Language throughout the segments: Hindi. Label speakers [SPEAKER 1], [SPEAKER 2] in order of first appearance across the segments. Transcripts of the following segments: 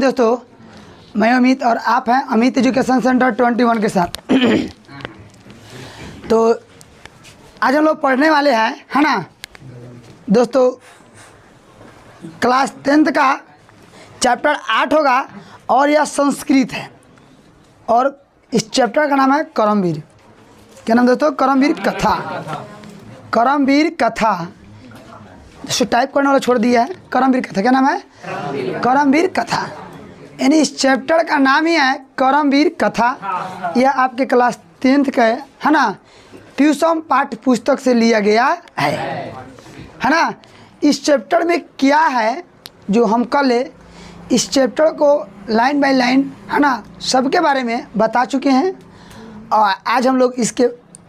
[SPEAKER 1] दोस्तों, मैं अमित और आप हैं अमित एजुकेशन सेंटर 21 के साथ। तो आज हम लोग पढ़ने वाले हैं, है ना दोस्तों, क्लास 10th का चैप्टर 8 होगा और यह संस्कृत है। और इस चैप्टर का नाम है करमवीर। क्या नाम दोस्तों? करमवीर कथा। करमवीर कथा जो टाइप करने वाला छोड़ दिया है। करमवीर कथा क्या नाम है? करमवीर कथा। यानी इस चैप्टर का नाम ही है करमवीर कथा। यह आपके क्लास 10th का है ना, ट्यूशन पाठ्य पुस्तक से लिया गया है ना। इस चैप्टर में क्या है जो हम कल इस चैप्टर को लाइन बाय लाइन, है ना, सबके बारे में बता चुके हैं। और आज हम लोग इसके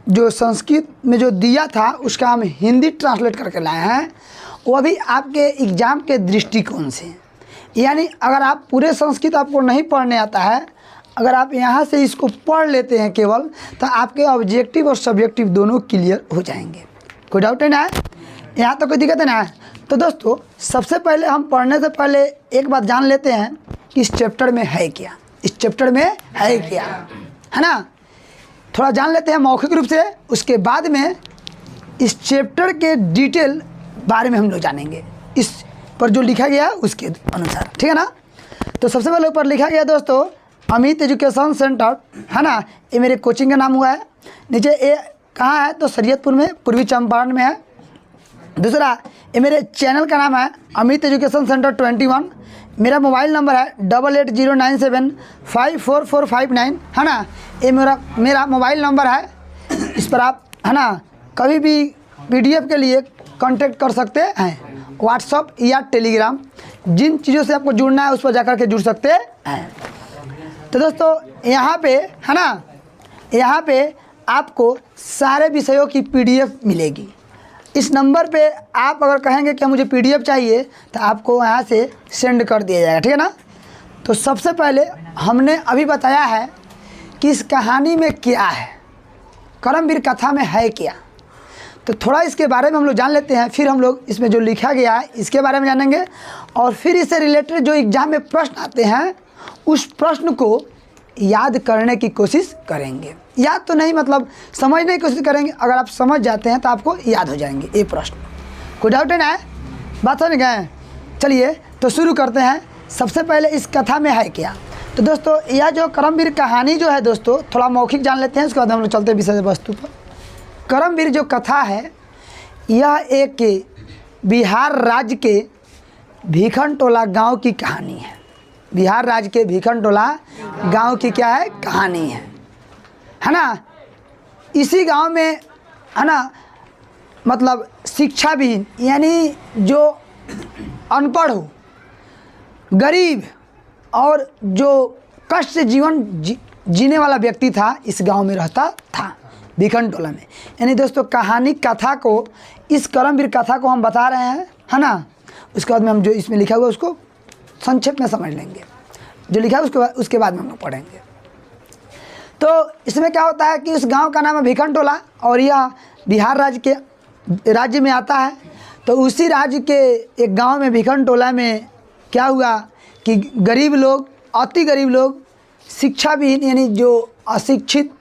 [SPEAKER 1] जो संस्कृत में जो दिया था उसका हम हिंदी ट्रांसलेट करके लाए हैं, वो भी आपके एग्ज़ाम के दृष्टिकोण से। यानी अगर आप पूरे संस्कृत आपको नहीं पढ़ने आता है, अगर आप यहाँ से इसको पढ़ लेते हैं केवल, तो आपके ऑब्जेक्टिव और सब्जेक्टिव दोनों क्लियर हो जाएंगे। कोई डाउट है ना? यहाँ तो कोई दिक्कत है ना? तो दोस्तों, सबसे पहले हम पढ़ने से पहले एक बात जान लेते हैं कि इस चैप्टर में है क्या। इस चैप्टर में है क्या, है ना, थोड़ा जान लेते हैं मौखिक रूप से। उसके बाद में इस चैप्टर के डिटेल बारे में हम लोग जानेंगे, इस पर जो लिखा गया है उसके अनुसार, ठीक है ना। तो सबसे पहले ऊपर लिखा गया दोस्तों अमित एजुकेशन सेंटर, है ना। ये मेरे कोचिंग का नाम हुआ है। नीचे ये कहाँ है? तो शरीयतपुर में, पूर्वी चंपारण में है। दूसरा, ये मेरे चैनल का नाम है अमित एजुकेशन सेंटर 21। मेरा मोबाइल नंबर है 8809754459, है ना। ये मेरा मोबाइल नंबर है। इस पर आप, है ना, कभी भी PDF के लिए कांटेक्ट कर सकते हैं। व्हाट्सअप या टेलीग्राम, जिन चीज़ों से आपको जुड़ना है उस पर जाकर के जुड़ सकते हैं। तो दोस्तों, यहाँ पे, है ना, यहाँ पे आपको सारे विषयों की PDF मिलेगी। इस नंबर पे आप अगर कहेंगे कि मुझे PDF चाहिए तो आपको यहाँ से सेंड कर दिया जाएगा, ठीक है ना। तो सबसे पहले हमने अभी बताया है कि इस कहानी में क्या है, करमवीर कथा में है क्या। तो थोड़ा इसके बारे में हम लोग जान लेते हैं, फिर हम लोग इसमें जो लिखा गया है इसके बारे में जानेंगे, और फिर इससे रिलेटेड जो एग्ज़ाम में प्रश्न आते हैं उस प्रश्न को याद करने की कोशिश करेंगे। याद तो नहीं, मतलब समझने की कोशिश करेंगे। अगर आप समझ जाते हैं तो आपको याद हो जाएंगे ये प्रश्न। कोई डाउट है ना? बात समझ गए? चलिए तो शुरू करते हैं। सबसे पहले इस कथा में है क्या। तो दोस्तों, यह जो करमवीर कहानी जो है दोस्तों, थोड़ा मौखिक जान लेते हैं, उसके बाद हम लोग चलते हैं विषय वस्तु पर। करमवीर जो कथा है, यह एक बिहार राज्य के भीखनटोला गांव की कहानी है। बिहार राज्य के भीखनटोला गांव की क्या है? कहानी है ना। इसी गांव में, है ना, मतलब शिक्षा विहीन, यानी जो अनपढ़ हो, गरीब और जो कष्ट से जीवन जीने वाला व्यक्ति था, इस गांव में रहता था, भीखनटोला में। यानी दोस्तों, कहानी कथा को, इस करमवीर कथा को हम बता रहे हैं, है ना। उसके बाद में हम जो इसमें लिखा हुआ है उसको संक्षेप में समझ लेंगे, जो लिखा है उसके बाद में हम लोग पढ़ेंगे। तो इसमें क्या होता है कि उस गांव का नाम है भीखनटोला, और यह बिहार राज्य में आता है। तो उसी राज्य के एक गांव में, भीखनटोला में, क्या हुआ कि गरीब लोग, अति गरीब लोग, शिक्षा विहीन, यानी जो अशिक्षित,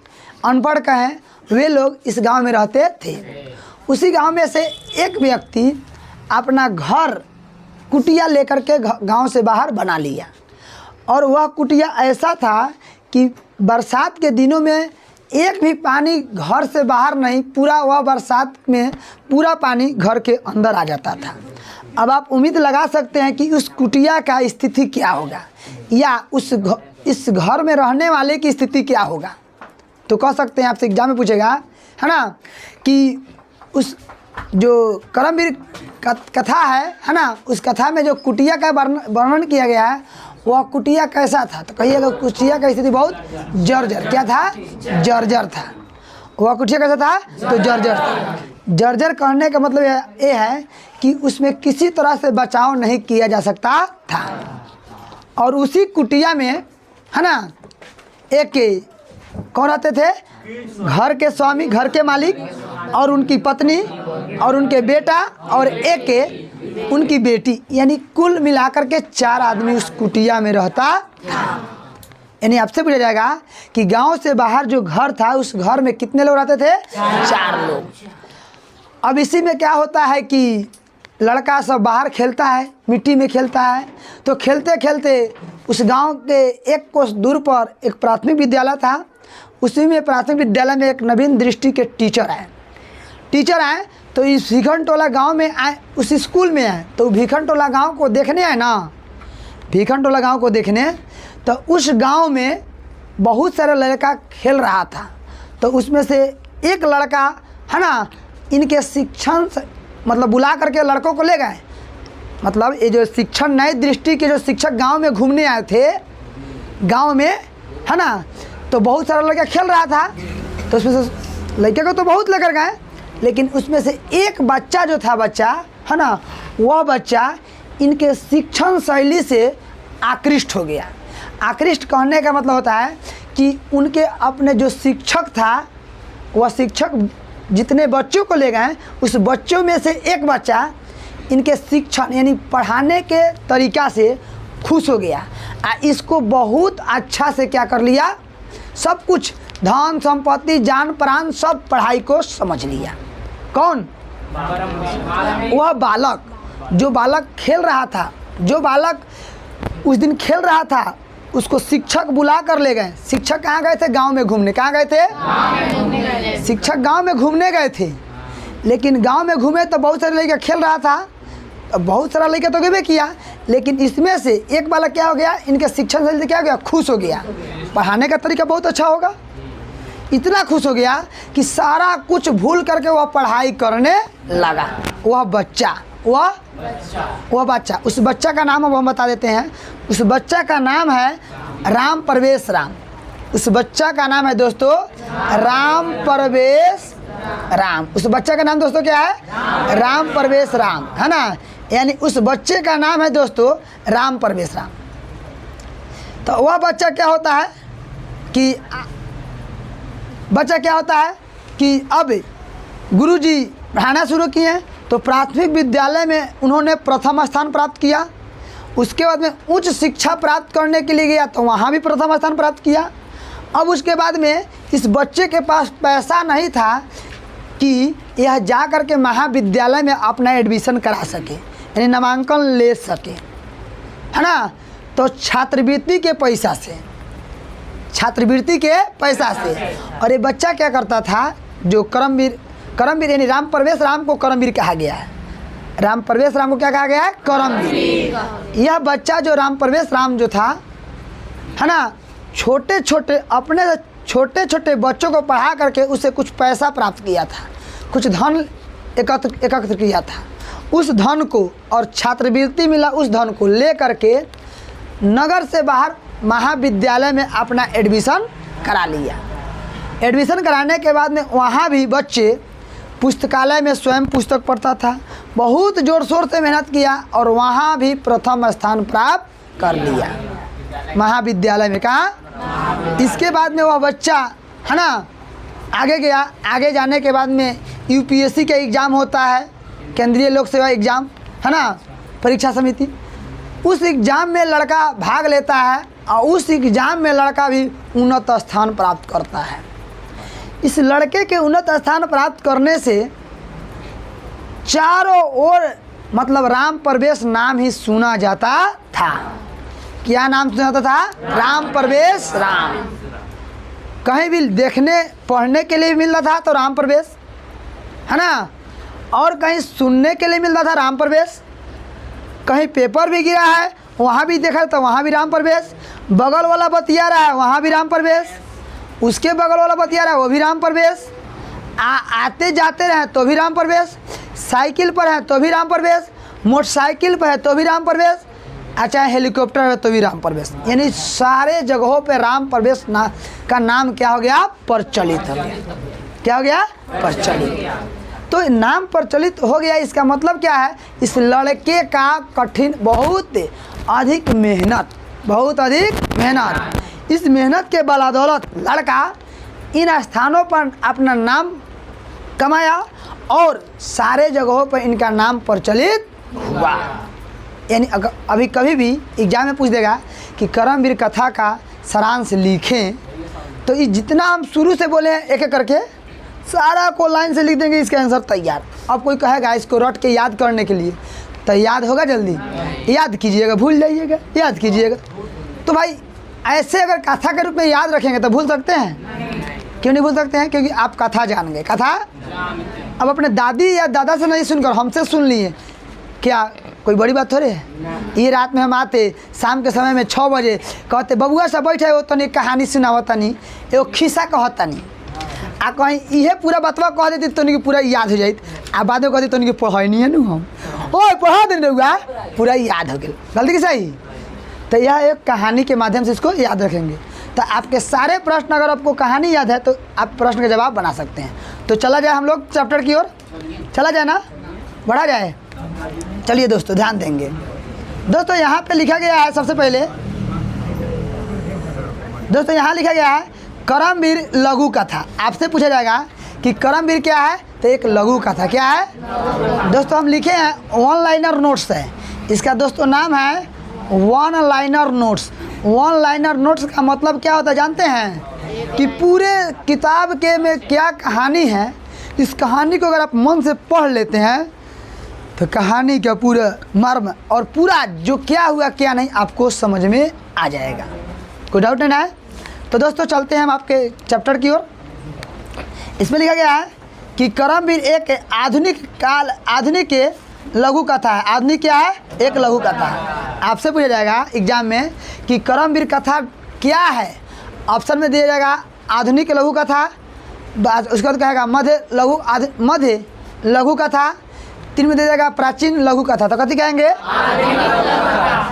[SPEAKER 1] अनपढ़ कहें, वे लोग इस गांव में रहते थे। उसी गांव में से एक व्यक्ति अपना घर, कुटिया लेकर के गांव से बाहर बना लिया। और वह कुटिया ऐसा था कि बरसात के दिनों में एक भी पानी घर से बाहर नहीं, पूरा वह बरसात में पूरा पानी घर के अंदर आ जाता था। अब आप उम्मीद लगा सकते हैं कि उस कुटिया का स्थिति क्या होगा, या इस घर में रहने वाले की स्थिति क्या होगा। तो कह सकते हैं, आपसे एग्जाम में पूछेगा, है ना, कि उस जो करमवीर कथा है ना, उस कथा में जो कुटिया का वर्णन किया गया है, वह कुटिया कैसा था। तो कहिएगा कुटिया का स्थिति बहुत जर्जर, क्या था? जर्जर था। वह कुटिया कैसा था? तो जर्जर था। जर्जर कहने का मतलब ये है कि उसमें किसी तरह से बचाव नहीं किया जा सकता था। और उसी कुटिया में, है ना, एक कौन रहते थे? घर के स्वामी, घर के मालिक, और उनकी पत्नी, और उनके बेटा, और एक उनकी बेटी, यानी कुल मिलाकर के 4 आदमी उस कुटिया में रहता था। यानी आपसे पूछा जाएगा कि गांव से बाहर जो घर था उस घर में कितने लोग रहते थे? 4 लोग। अब इसी में क्या होता है कि लड़का सब बाहर खेलता है, मिट्टी में खेलता है, तो खेलते खेलते उस गांव के 1 कोस दूर पर एक प्राथमिक विद्यालय था। उसी में प्राथमिक विद्यालय में एक नवीन दृष्टि के टीचर आए तो इस भीखनटोला गांव में आए, उस स्कूल में आए तो भीखनटोला गांव को देखने आए ना, भीखनटोला गांव को देखने। तो उस गांव में बहुत सारे लड़का खेल रहा था, तो उसमें से एक लड़का है ना, इनके शिक्षण मतलब बुला करके लड़कों को ले गए। मतलब ये जो शिक्षण नई दृष्टि के जो शिक्षक गांव में घूमने आए थे गांव में, है ना, तो बहुत सारा लड़का खेल रहा था। तो उसमें से लड़के को तो बहुत लेकर गए, लेकिन उसमें से एक बच्चा जो था, बच्चा है ना, वह बच्चा इनके शिक्षण शैली से आकृष्ट हो गया। आकृष्ट कहने का मतलब होता है कि उनके अपने जो शिक्षक था, वह शिक्षक जितने बच्चों को ले गए उस बच्चों में से एक बच्चा इनके शिक्षण यानी पढ़ाने के तरीक़ा से खुश हो गया। इसको बहुत अच्छा से क्या कर लिया, सब कुछ धन संपत्ति जान प्राण सब पढ़ाई को समझ लिया। कौन? वह बालक, जो बालक खेल रहा था, जो बालक उस दिन खेल रहा था, उसको शिक्षक बुला कर ले गए। शिक्षक कहाँ गए थे? गांव में घूमने। कहाँ गए थे? शिक्षक गांव में घूमने गए थे, लेकिन गांव में घूमे तो बहुत सारे लड़के खेल रहा था, बहुत सारा लड़का तो गए किया, लेकिन इसमें से एक बालक क्या हो गया, इनके शिक्षण शैली से क्या हो गया, खुश हो गया। पढ़ाने का तरीका बहुत अच्छा होगा, इतना खुश हो गया कि सारा कुछ भूल करके वह पढ़ाई करने लगा। वह बच्चा उस बच्चा का नाम अब हम बता देते हैं। उस बच्चा का नाम है राम प्रवेश राम। उस बच्चा का नाम है दोस्तों राम प्रवेश राम। उस बच्चा का नाम दोस्तों क्या है? राम प्रवेश राम, है ना। यानी उस बच्चे का नाम है दोस्तों राम प्रवेश राम। तो वह बच्चा क्या होता है कि अब गुरुजी पढ़ाना शुरू किए, तो प्राथमिक विद्यालय में उन्होंने प्रथम स्थान प्राप्त किया। उसके बाद में उच्च शिक्षा प्राप्त करने के लिए गया तो वहाँ भी प्रथम स्थान प्राप्त किया। अब उसके बाद में इस बच्चे के पास पैसा नहीं था कि यह जा कर के महाविद्यालय में अपना एडमिशन करा सके, यानी नामांकन ले सके, है ना। तो छात्रवृत्ति के पैसा से और ये बच्चा क्या करता था, जो करमवीर यानी राम प्रवेश राम को करमवीर कहा गया है। राम प्रवेश राम को क्या कहा गया है? करमवीर। यह बच्चा जो राम प्रवेश राम जो था, है ना, छोटे छोटे बच्चों को पढ़ा करके उससे कुछ पैसा प्राप्त किया था, कुछ धन एकत्र किया था। उस धन को और छात्रवृत्ति मिला, उस धन को ले करके नगर से बाहर महाविद्यालय में अपना एडमिशन करा लिया। एडमिशन कराने के बाद में वहाँ भी बच्चे पुस्तकालय में स्वयं पुस्तक पढ़ता था, बहुत ज़ोर शोर से मेहनत किया और वहाँ भी प्रथम स्थान प्राप्त कर लिया महाविद्यालय में। कहाँ? इसके बाद में वह बच्चा, है ना, आगे गया। आगे जाने के बाद में यूपीएससी का एग्ज़ाम होता है, केंद्रीय लोक सेवा एग्ज़ाम, है ना, परीक्षा समिति। उस एग्ज़ाम में लड़का भाग लेता है और उस एग्ज़ाम में लड़का भी उन्नत स्थान प्राप्त करता है। इस लड़के के उन्नत स्थान प्राप्त करने से चारों ओर मतलब राम प्रवेश नाम ही सुना जाता था। क्या नाम सुना जाता था? राम प्रवेश राम। कहीं भी देखने पढ़ने के लिए मिल रहा था तो राम प्रवेश, है ना, और कहीं सुनने के लिए मिल रहा था राम प्रवेश, कहीं पेपर भी गिरा है वहाँ भी देखा तो वहाँ भी राम प्रवेश, बगल वाला बतिया रहा है वहाँ भी राम प्रवेश, उसके बगल वाला बतिया रहा है वो भी राम प्रवेश, आते जाते रहे तो भी राम प्रवेश, साइकिल पर है तो भी राम प्रवेश, मोटरसाइकिल पर है तो भी राम प्रवेश, चाहे हेलीकॉप्टर है तो भी राम प्रवेश। यानी सारे जगहों पे राम प्रवेश का नाम क्या हो गया? प्रचलित हो गया। क्या हो गया? प्रचलित। तो नाम प्रचलित हो गया, इसका मतलब क्या है? इस लड़के का कठिन बहुत अधिक मेहनत, इस मेहनत के बदौलत लड़का इन स्थानों पर अपना नाम कमाया और सारे जगहों पर इनका नाम प्रचलित हुआ। यानी अगर अभी कभी भी एग्जाम में पूछ देगा कि करमवीर कथा का सारांश लिखें, तो ये जितना हम शुरू से बोले हैं एक एक करके सारा को लाइन से लिख देंगे, इसका आंसर तैयार। अब कोई कहेगा इसको रट के याद करने के लिए, तो याद होगा जल्दी? याद कीजिएगा, भूल जाइएगा, याद कीजिएगा। तो भाई ऐसे अगर कथा के रूप में याद रखेंगे तो भूल सकते हैं? क्यों नहीं भूल सकते हैं? क्योंकि आप कथा जान गए। कथा अब अपने दादी या दादा से नहीं सुनकर हमसे सुन लिए, क्या कोई बड़ी बात थोड़ी है? ये रात में हम आते शाम के समय में 6 बजे कहते बबुआ सब बैठे हो तनी कहानी सुनावता नहीं, एगो खिस्सा कहता नहीं, आ कहीं इहे पूरा बतवा कह देती तो नहीं पूरा याद हो जाती, आ बाद में कहती तो नहीं पढ़ाई नहीं है ना हम, ओ पढ़ा देने हुआ पूरा याद हो गया। गलती की सही? तो यह एक कहानी के माध्यम से इसको याद रखेंगे। तो आपके सारे प्रश्न अगर आपको कहानी याद है तो आप प्रश्न का जवाब बना सकते हैं। तो चला जाए हम लोग चैप्टर की ओर, चला जाए ना, बढ़ा जाए। चलिए दोस्तों ध्यान देंगे। दोस्तों यहाँ पे लिखा गया है, सबसे पहले दोस्तों यहाँ लिखा गया है करमवीर लघु कथा। आपसे पूछा जाएगा कि करमवीर क्या है, तो एक लघु कथा। क्या है दोस्तों? हम लिखे हैं वन लाइनर नोट्स है इसका दोस्तों, नाम है one liner notes. One liner notes का मतलब क्या होता है जानते हैं? कि पूरे किताब के में क्या कहानी है, इस कहानी को अगर आप मन से पढ़ लेते हैं तो कहानी का पूरा मर्म और पूरा जो क्या हुआ क्या नहीं आपको समझ में आ जाएगा। कोई डाउट नहीं है? तो दोस्तों चलते हैं हम आपके चैप्टर की ओर। इसमें लिखा गया है कि करमवीर एक आधुनिक के लघु कथा है। आधुनिक क्या है? एक लघु कथा है। आपसे पूछा जाएगा एग्जाम में कि करमवीर कथा क्या है, ऑप्शन में दिया जाएगा आधुनिक लघु कथा, उसके बाद कहेगा मध्य लघु कथा, 3 में दे जाएगा प्राचीन लघु कथा। तो कथी कहेंगे?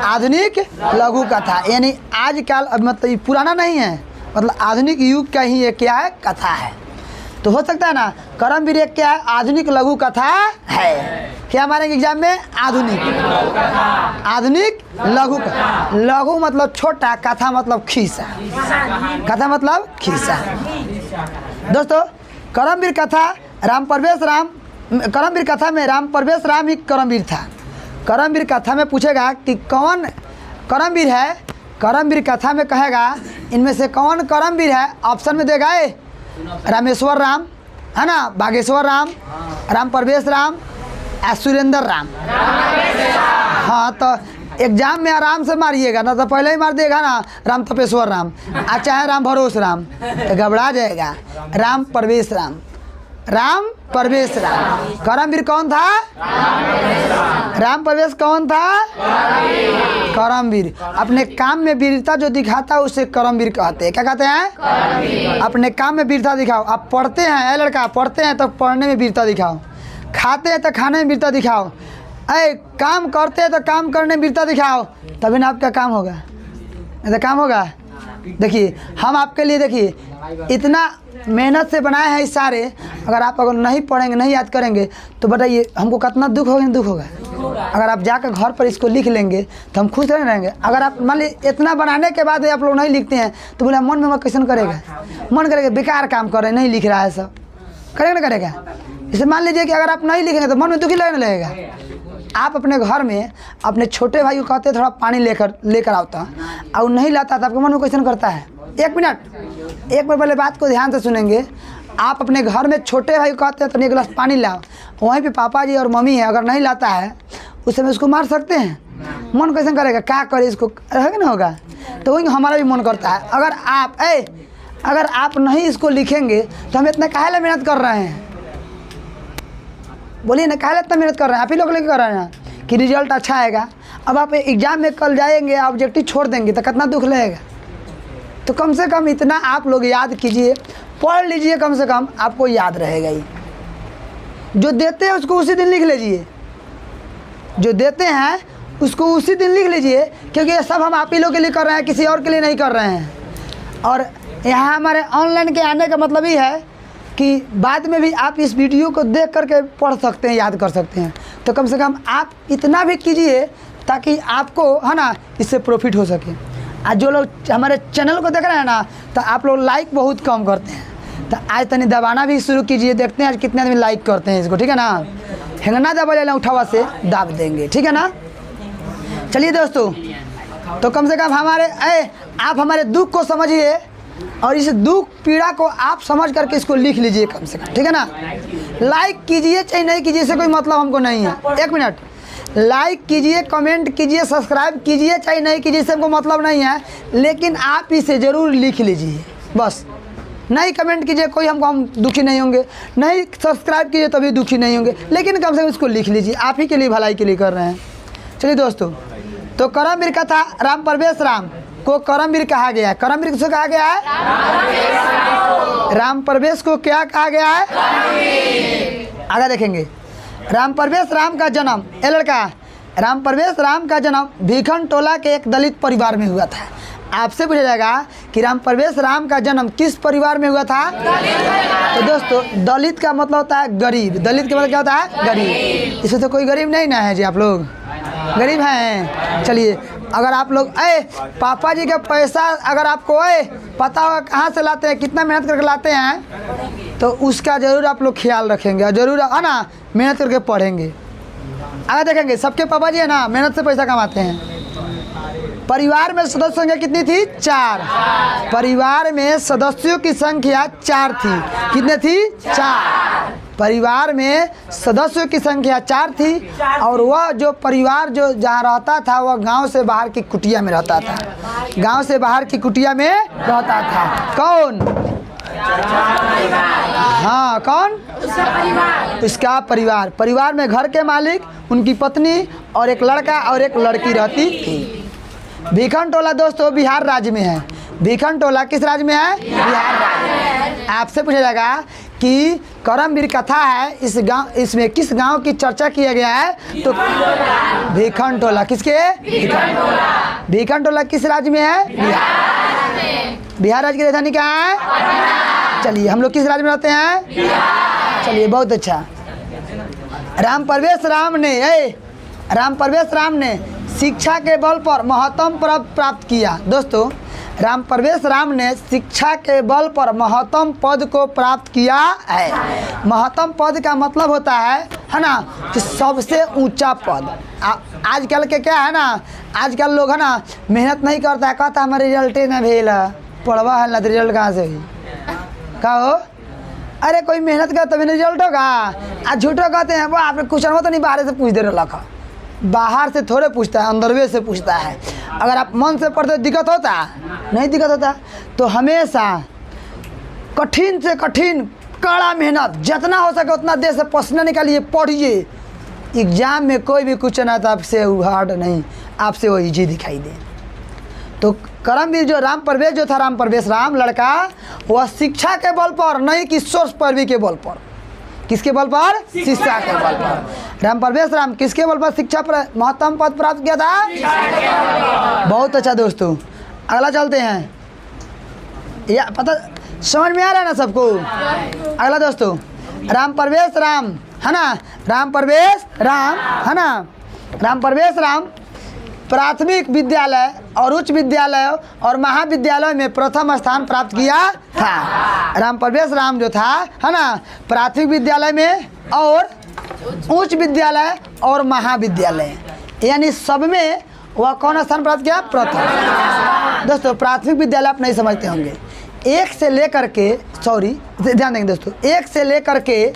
[SPEAKER 1] आधुनिक लघु कथा। यानी आजकल मतलब पुराना नहीं है, मतलब आधुनिक युग का ही ये क्या है? कथा है। तो हो सकता है ना करमवीर एक क्या है? आधुनिक लघु कथा है। क्या मारेंगे एग्जाम में? आधुनिक लघु कथा। लघु मतलब छोटा, कथा मतलब खिस्सा। कथा मतलब खिस्सा। दोस्तों करमवीर कथा करमवीर कथा में राम प्रवेश राम ही करमवीर था। करमवीर कथा में पूछेगा कि कौन करमवीर है, करमवीर कथा में कहेगा इनमें से कौन करमवीर है, ऑप्शन में देगा रामेश्वर राम है ना, बागेश्वर राम, राम प्रवेश राम, सुरेंद्र राम। हाँ तो एग्जाम में आराम से मारिएगा ना, तो पहले ही मार देगा ना राम तपेश्वर राम, चाहे राम भरोस राम, तो घबरा जाएगा। राम प्रवेश राम, राम प्रवेश राम। करमवीर कौन था? राम प्रवेश कौन था? करमवीर। अपने काम में वीरता जो दिखाता है उसे करमवीर कहते हैं। क्या कहते हैं? अपने काम में वीरता दिखाओ। आप पढ़ते हैं लड़का, पढ़ते हैं तो पढ़ने में वीरता दिखाओ, खाते हैं तो खाने में वीरता दिखाओ, काम करते हैं तो काम करने में वीरता दिखाओ, तभी ना आपका काम होगा। नहीं तो काम होगा? देखिए हम आपके लिए देखिए इतना मेहनत से बनाए हैं इस सारे, अगर नहीं पढ़ेंगे नहीं याद करेंगे तो बताइए हमको कितना दुख होगा? दुख होगा। अगर आप जाकर घर पर इसको लिख लेंगे तो हम खुश रहेंगे। अगर आप मान लीजिए इतना बनाने के बाद आप लोग नहीं लिखते हैं तो बोले मन में कैसे करेगा? मन करेगा बेकार काम कर रहे, नहीं लिख रहा है, सब करेगा ना करेगा। इसे मान लीजिए कि अगर आप नहीं लिखेंगे तो मन में दुखी लगने लगेगा। आप अपने घर में अपने छोटे भाई को कहते थोड़ा पानी लेकर आता और नहीं लाता तो आपके मन में क्वेश्चन करता है? एक मिनट पहले बात को ध्यान से सुनेंगे। आप अपने घर में छोटे भाई को कहते हैं तो 1 गिलास पानी लाओ, वहीं पे पापा जी और मम्मी है, अगर नहीं लाता है उस समय उसको मार सकते हैं? मन कैसे करेगा? क्या करे इसको? रहेगा ना होगा। तो वही हमारा भी मन करता है। अगर आप नहीं इसको लिखेंगे तो हम इतना काहे मेहनत कर रहे हैं? बोलिए ना, काहे इतना मेहनत कर रहे हैं? आप ही लोग लेके कर रहे हैं कि रिजल्ट अच्छा आएगा। अब आप एग्जाम में कल जाएंगे ऑब्जेक्टिव छोड़ देंगे तो कितना दुख लगेगा। तो कम से कम इतना आप लोग याद कीजिए, पढ़ लीजिए, कम से कम आपको याद रहेगा। ही जो देते हैं उसको उसी दिन लिख लीजिए, जो देते हैं उसको उसी दिन लिख लीजिए, क्योंकि ये सब हम आप ही लोग के लिए कर रहे हैं, किसी और के लिए नहीं कर रहे हैं। और यहाँ हमारे ऑनलाइन के आने का मतलब ही है कि बाद में भी आप इस वीडियो को देख करके पढ़ सकते हैं, याद कर सकते हैं। तो कम से कम आप इतना भी कीजिए ताकि आपको है ना इससे प्रॉफिट हो सके। आज जो लोग हमारे चैनल को देख रहे हैं ना, तो आप लोग लाइक बहुत कम करते हैं, तो आज तनी दबाना भी शुरू कीजिए, देखते हैं आज कितने आदमी लाइक करते हैं इसको, ठीक है ना। हेंगना दबा उठावा से दाब देंगे, ठीक है ना। चलिए दोस्तों, तो कम से कम आप हमारे दुख को समझिए और इस दुख पीड़ा को आप समझ करके इसको लिख लीजिए कम से कम, ठीक है ना। लाइक कीजिए चाहे नहीं कीजिए, इससे कोई मतलब हमको नहीं है। 1 मिनट, लाइक कीजिए, कमेंट कीजिए, सब्सक्राइब कीजिए चाहे नहीं कीजिए, इससे हमको मतलब नहीं है, लेकिन आप इसे ज़रूर लिख लीजिए बस। नहीं कमेंट कीजिए कोई हम दुखी नहीं होंगे, नहीं सब्सक्राइब कीजिए तभी दुखी नहीं होंगे, लेकिन कम से कम इसको लिख लीजिए, आप ही के लिए भलाई के लिए कर रहे हैं। चलिए दोस्तों, तो करमवीर कथा राम परवेश राम को करमवीर कहा गया है। करमवीर किसको कहा गया है? राम परवेश को क्या कहा गया है? आगे देखेंगे। राम परवेश राम का जन्म, ये लड़का राम परवेश राम का जन्म भीखन टोला के एक दलित परिवार में हुआ था। आपसे पूछा जाएगा कि राम परवेश राम का जन्म किस परिवार में हुआ था? तो दोस्तों, दलित का मतलब होता है गरीब। दलित का मतलब क्या होता है? गरीब। इसमें तो कोई गरीब नहीं ना है जी, आप लोग गरीब हैं। चलिए, अगर आप लोग पापा जी का पैसा अगर आपको पता होगा कहाँ से लाते हैं, कितना मेहनत करके लाते हैं, तो उसका ज़रूर आप लोग ख्याल रखेंगे और ज़रूर है ना मेहनत करके पढ़ेंगे। आगे देखेंगे, सबके पापा जी है ना मेहनत से पैसा कमाते हैं। परिवार में सदस्य संख्या कितनी थी? 4। परिवार में सदस्यों की संख्या 4 थी। कितने थी? 4। परिवार में सदस्यों की संख्या 4 थी और वह जो परिवार जो जहाँ रहता था वह गांव से बाहर की कुटिया में रहता था। गांव से बाहर की कुटिया में रहता था। कौन? हाँ, कौन? उसका परिवार। परिवार में घर के मालिक, उनकी पत्नी और एक लड़का और एक लड़की रहती थी। भीखन टोला दोस्तों बिहार राज्य में है। भीखन टोला किस राज्य में है? बिहार राज्य में। आपसे पूछा जाएगा कि करमवीर कथा है, इसमें किस गांव की चर्चा किया गया है? तो भीखन टोला। किसके? भीखन टोला किस राज्य में है? बिहार राज्य की राजधानी कहाँ है? चलिए, हम लोग किस राज्य में रहते हैं? चलिए, बहुत अच्छा। राम परवेश राम ने शिक्षा के बल पर महत्तम पद प्राप्त किया। दोस्तों, राम परवेश राम ने शिक्षा के बल पर महत्तम पद को प्राप्त किया है। महत्तम पद का मतलब होता है ना, कि सबसे ऊंचा पद। आजकल के क्या है ना, आजकल लोग है ना मेहनत नहीं करता है, कहता हमारे रिजल्टे ना भेल, पढ़वा है ना, रिजल्ट कहाँ से हुई? का हो? अरे कोई मेहनत कर तभी रिजल्ट होगा। आज झूठो कहते हैं वो आपने कुछ तो नहीं, बाहर से पूछ दे रहा। बाहर से थोड़े पूछता है, अंदरवे से पूछता है। अगर आप मन से पढ़ते दिक्कत होता? नहीं दिक्कत होता। तो हमेशा कठिन से कठिन कड़ा मेहनत जितना हो सके उतना देर से पसीना निकालिए, पढ़िए। एग्जाम में कोई भी क्वेश्चन आता आपसे हार्ड नहीं, आपसे वो इजी दिखाई दे। तो करमवीर जो राम परवेश जो था, राम परवेश राम लड़का, वह शिक्षा के बल पर नहीं कि सोर्स पैरवी के बल पर। किसके बल पर? शिक्षा के बल पर। राम परवेश राम किसके बल पर शिक्षा पर महत्तम पद प्राप्त किया था? बहुत अच्छा दोस्तों, अगला चलते हैं। या पता समझ में आ रहा है ना सबको? अगला दोस्तों, राम परवेश राम है ना, राम परवेश राम है ना, राम परवेश राम प्राथमिक विद्यालय और उच्च विद्यालय और महाविद्यालय में प्रथम स्थान प्राप्त किया था। राम परवेश राम जो था है ना, प्राथमिक विद्यालय में और उच्च विद्यालय और महाविद्यालय यानी सब में वह कौन स्थान प्राप्त किया? प्रथम। दोस्तों, प्राथमिक विद्यालय आप नहीं समझते होंगे, 1 से लेकर के ध्यान देंगे दोस्तों, 1 से लेकर के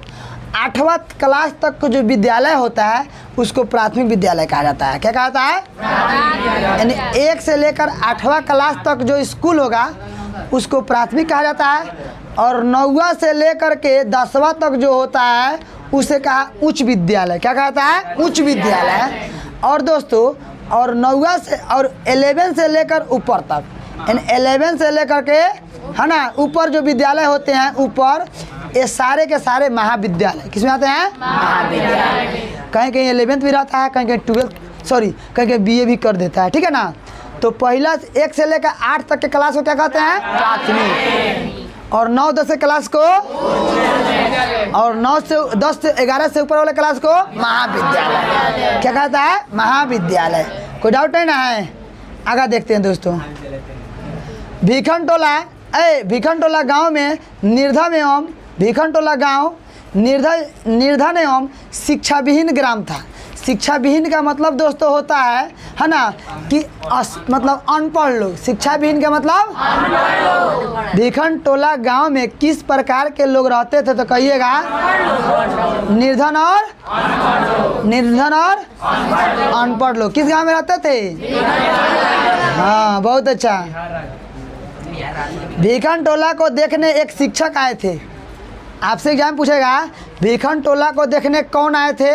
[SPEAKER 1] 8वां क्लास तक का जो विद्यालय होता है उसको प्राथमिक विद्यालय कहा जाता है। क्या कहता है? यानी 1 से लेकर 8वां क्लास तक जो स्कूल होगा उसको प्राथमिक कहा जाता है, और 9वां से लेकर के 10वां तक जो होता है उसे कहा उच्च विद्यालय। क्या कहता है? उच्च विद्यालय। और दोस्तों, और 9वां से और 11 से लेकर ऊपर तक, यानी 11 से लेकर के है ना ऊपर जो विद्यालय होते हैं ऊपर, ये सारे के सारे महाविद्यालय किसमें आते हैं? महाविद्यालय। कहीं कहीं 11th भी रहता है, कहीं कहीं 12th कहीं कहीं BA भी कर देता है, ठीक है ना। तो पहला 1 से लेकर 8 तक के क्लास को क्या कहते हैं? प्राथमिक। और 9-10 के क्लास को, और 10 से 11 से ऊपर वाले क्लास को महाविद्यालय। क्या कहता है? महाविद्यालय। कोई डाउट नहीं ना है? आगे देखते हैं दोस्तों। भीखन टोला गांव में निर्धम एवं भीखन टोला गांव निर्धन एवं शिक्षाविहीन ग्राम था। शिक्षाविहीन का मतलब दोस्तों होता है ना कि मतलब अनपढ़ लोग। शिक्षाविहीन का मतलब भिखन टोला गांव में किस प्रकार के लोग रहते थे तो कहिएगा निर्धन और अनपढ़ लोग। किस गांव में रहते थे? हाँ, बहुत अच्छा। भिखन टोला को देखने एक शिक्षक आए थे। आपसे एग्जाम पूछेगा भिखन टोला को देखने कौन आए थे?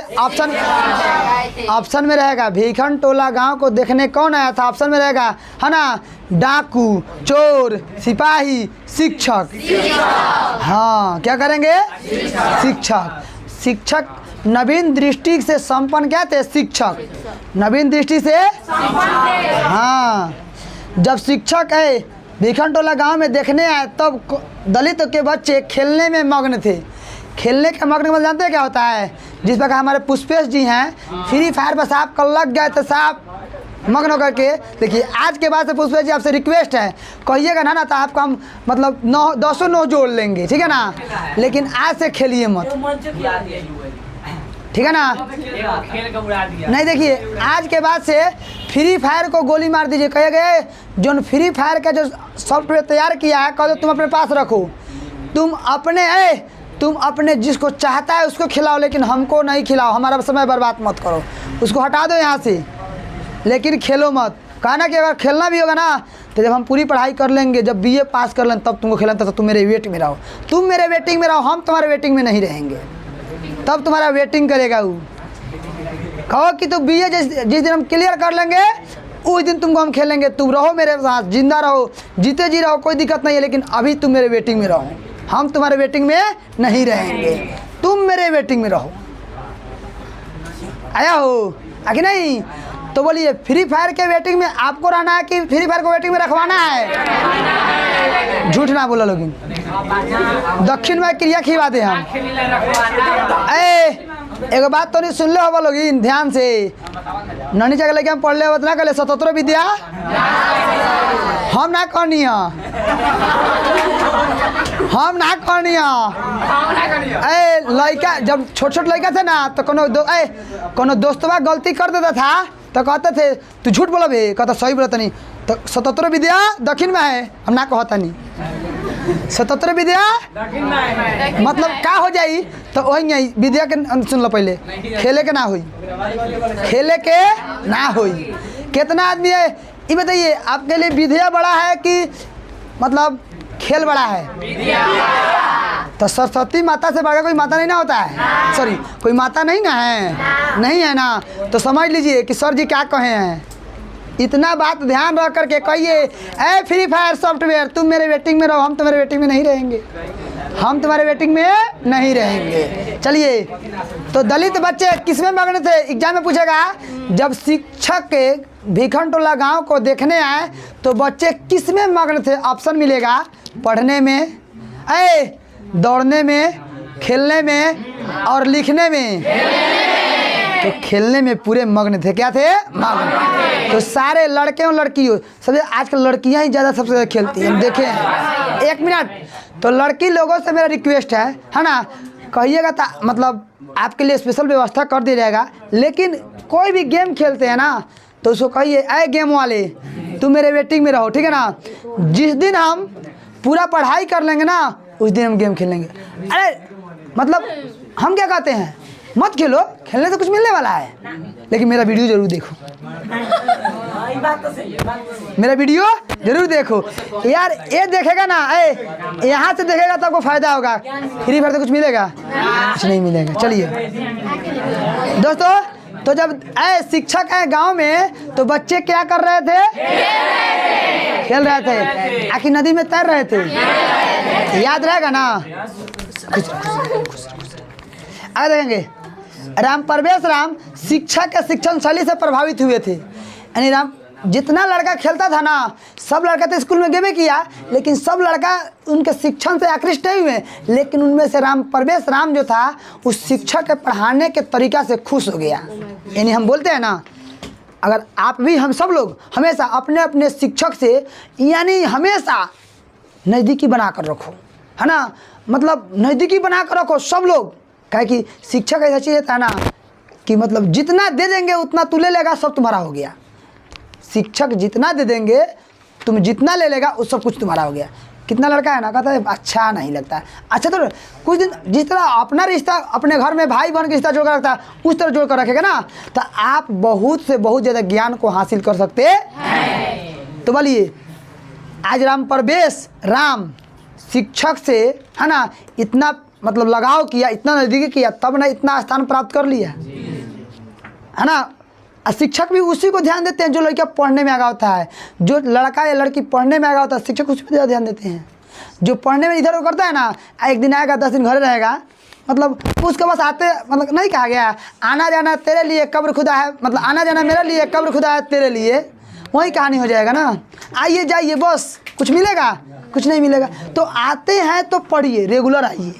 [SPEAKER 1] ऑप्शन में रहेगा भिखन टोला गांव को देखने कौन आया था? ऑप्शन में रहेगा है ना, डाकू, चोर, सिपाही, शिक्षक। हाँ, क्या करेंगे? शिक्षक। शिक्षक नवीन दृष्टि से संपन्न क्या थे? शिक्षक नवीन दृष्टि से हाँ। जब शिक्षक है भिखन टोला गाँव में देखने आए तब दलित के बच्चे खेलने में मग्न थे। खेलने के मग्न में जानते हैं क्या होता है? जिस प्रकार हमारे पुष्पेश जी हैं फ्री फायर पर साहब कल लग गए तो साहब मग्न होकर के। देखिए आज के बाद से पुष्पेश जी आपसे रिक्वेस्ट है, कहिएगा ना तो आपको हम मतलब 9 जोड़ लेंगे, ठीक है ना? लेकिन आज से खेलिए मत, ठीक है ना? नहीं, देखिए आज के बाद से फ्री फायर को गोली मार दीजिए। कहे गए जो फ्री फायर का जो सॉफ्टवेयर तैयार किया है कह दो तुम अपने पास रखो, तुम अपने जिसको चाहता है उसको खिलाओ, लेकिन हमको नहीं खिलाओ, हमारा समय बर्बाद मत करो, उसको हटा दो यहाँ से, लेकिन खेलो मत। कहा ना कि अगर खेलना भी होगा ना तो जब हम पूरी पढ़ाई कर लेंगे, जब BA पास कर लें तब तुमको खिलाना, तो तुम मेरे वेट में रहो, तुम मेरे वेटिंग में रहो, हम तुम्हारे वेटिंग में नहीं रहेंगे, तब तुम्हारा वेटिंग करेगा वो। कहो कि तुम BA जिस दिन हम क्लियर कर लेंगे उस दिन तुमको हम खेलेंगे, तुम रहो मेरे साथ, जिंदा रहो, जीते जी रहो, कोई दिक्कत नहीं है, लेकिन अभी तुम मेरे वेटिंग में रहो, हम तुम्हारे वेटिंग में नहीं रहेंगे, तुम मेरे वेटिंग में रहो। आया हो आगे नहीं? तो बोलिए फ्री फायर के वेटिंग में आपको रहना है कि फ्री फायर को वेटिंग में रखवाना है? झूठ ना बोला लोग, दक्षिण में क्रिया खिवा दे हम। एक बात तो नहीं सुन लो हो लोग, ध्यान से ननी जगह लेके हम पढ़ ले ना कर ले 77 विद्या हम ना करनी है, हम ना करनी है। लड़का जब छोट लड़का थे ना तो कोनो दोस्तवा गलती कर देता था तो कहते थे तू झूठ बोला भे, कहता सही बोलता नहीं, तो 77 विद्या दक्षिण में है, हम ना कहता नहीं 77 विद्या मतलब का हो जाई, तो वही विद्या के सुन लो पहले, खेले के ना हुई, खेले के ना हुई। कितना आदमी है ये बताइए, आपके लिए विद्या बड़ा है कि मतलब खेल बड़ा है? तो सरस्वती माता से बढ़कर कोई माता नहीं ना होता है, सॉरी कोई माता नहीं ना है, नहीं है ना? तो समझ लीजिए कि सर जी क्या कहे हैं, इतना बात ध्यान रख करके कहिए ए फ्री फायर सॉफ्टवेयर तुम मेरे वेटिंग में रहो, हम तुम्हारे वेटिंग में नहीं रहेंगे, हम तुम्हारे वेटिंग में नहीं रहेंगे। चलिए, तो दलित बच्चे किसमें मग्न थे? एग्जाम में पूछेगा जब शिक्षक के भिखन टोला गाँव को देखने आए तो बच्चे किसमें मग्न थे? ऑप्शन मिलेगा पढ़ने में, दौड़ने में, खेलने में और लिखने में। तो खेलने में पूरे मग्न थे। क्या थे? मग्न। तो सारे लड़के और लड़कियों, सबसे आजकल लड़कियां ही ज़्यादा सबसे ज़्यादा खेलती हैं, हम देखे हैं। 1 मिनट, तो लड़की लोगों से मेरा रिक्वेस्ट है ना, कहिएगा तो मतलब आपके लिए स्पेशल व्यवस्था कर दिया जाएगा, लेकिन कोई भी गेम खेलते हैं ना तो उसको कहिए ऐ गेम वाले तुम मेरे वेटिंग में रहो, ठीक है ना? जिस दिन हम पूरा पढ़ाई कर लेंगे ना उस दिन हम गेम खेलेंगे। अरे मतलब हम क्या कहते हैं, मत खेलो, खेलने से कुछ मिलने वाला है, लेकिन मेरा वीडियो जरूर देखो, मेरा वीडियो जरूर देखो यार। ये देखेगा ना, यहाँ से देखेगा तो आपको फायदा होगा, फ्री फायर से कुछ मिलेगा? कुछ नहीं मिलेगा। चलिए दोस्तों, तो जब शिक्षक है गांव में तो बच्चे क्या कर रहे थे? खेल रहे थे। आखिर नदी में तैर रहे थे, याद रहेगा ना? आगे देखेंगे, राम परवेश राम शिक्षक के शिक्षण शैली से प्रभावित हुए थे। यानी राम जितना लड़का खेलता था ना, सब लड़का तो स्कूल में गेमे किया, लेकिन सब लड़का उनके शिक्षण से आकृष्ट नहीं हुए, लेकिन उनमें से राम परवेश राम जो था उस शिक्षक के पढ़ाने के तरीका से खुश हो गया। यानी हम बोलते हैं ना, अगर आप भी, हम सब लोग हमेशा अपने अपने शिक्षक से यानी हमेशा नज़दीकी बना कर रखो, है ना? मतलब नज़दीकी बना कर रखो सब लोग, क्या कि शिक्षक ऐसा चीज़ होता है ना कि मतलब जितना दे देंगे उतना तू ले लेगा, सब तुम्हारा हो गया। शिक्षक जितना दे देंगे तुम जितना ले लेगा वो सब कुछ तुम्हारा हो गया। कितना लड़का है ना कहता है अच्छा नहीं लगता है, अच्छा तो कुछ दिन जिस तरह अपना रिश्ता अपने घर में भाई बहन का रिश्ता जोड़ कर रखता है उस तरह जोड़ कर रखेगा ना, तो आप बहुत से बहुत ज़्यादा ज्ञान को हासिल कर सकते हैं। तो बोलिए आज राम प्रवेश राम शिक्षक से है ना इतना मतलब लगाव किया, इतना नज़दीकी किया, तब ना इतना स्थान प्राप्त कर लिया है ना। शिक्षक भी उसी को ध्यान देते हैं जो लड़का पढ़ने में आगा होता है, जो लड़का या लड़की पढ़ने में आगा होता है शिक्षक उसी पर ज़्यादा ध्यान देते हैं। जो पढ़ने में इधर उधर करता है ना, एक दिन आएगा 10 दिन घर रहेगा, मतलब उसके पास आते मतलब नहीं कहा गया आना जाना तेरे लिए कब्र खुदा है, मतलब आना जाना मेरे लिए कब्र खुदा है तेरे लिए, वही कहानी हो जाएगा ना। आइए जाइए बस कुछ मिलेगा, कुछ नहीं मिलेगा। तो आते हैं तो पढ़िए, रेगुलर आइए।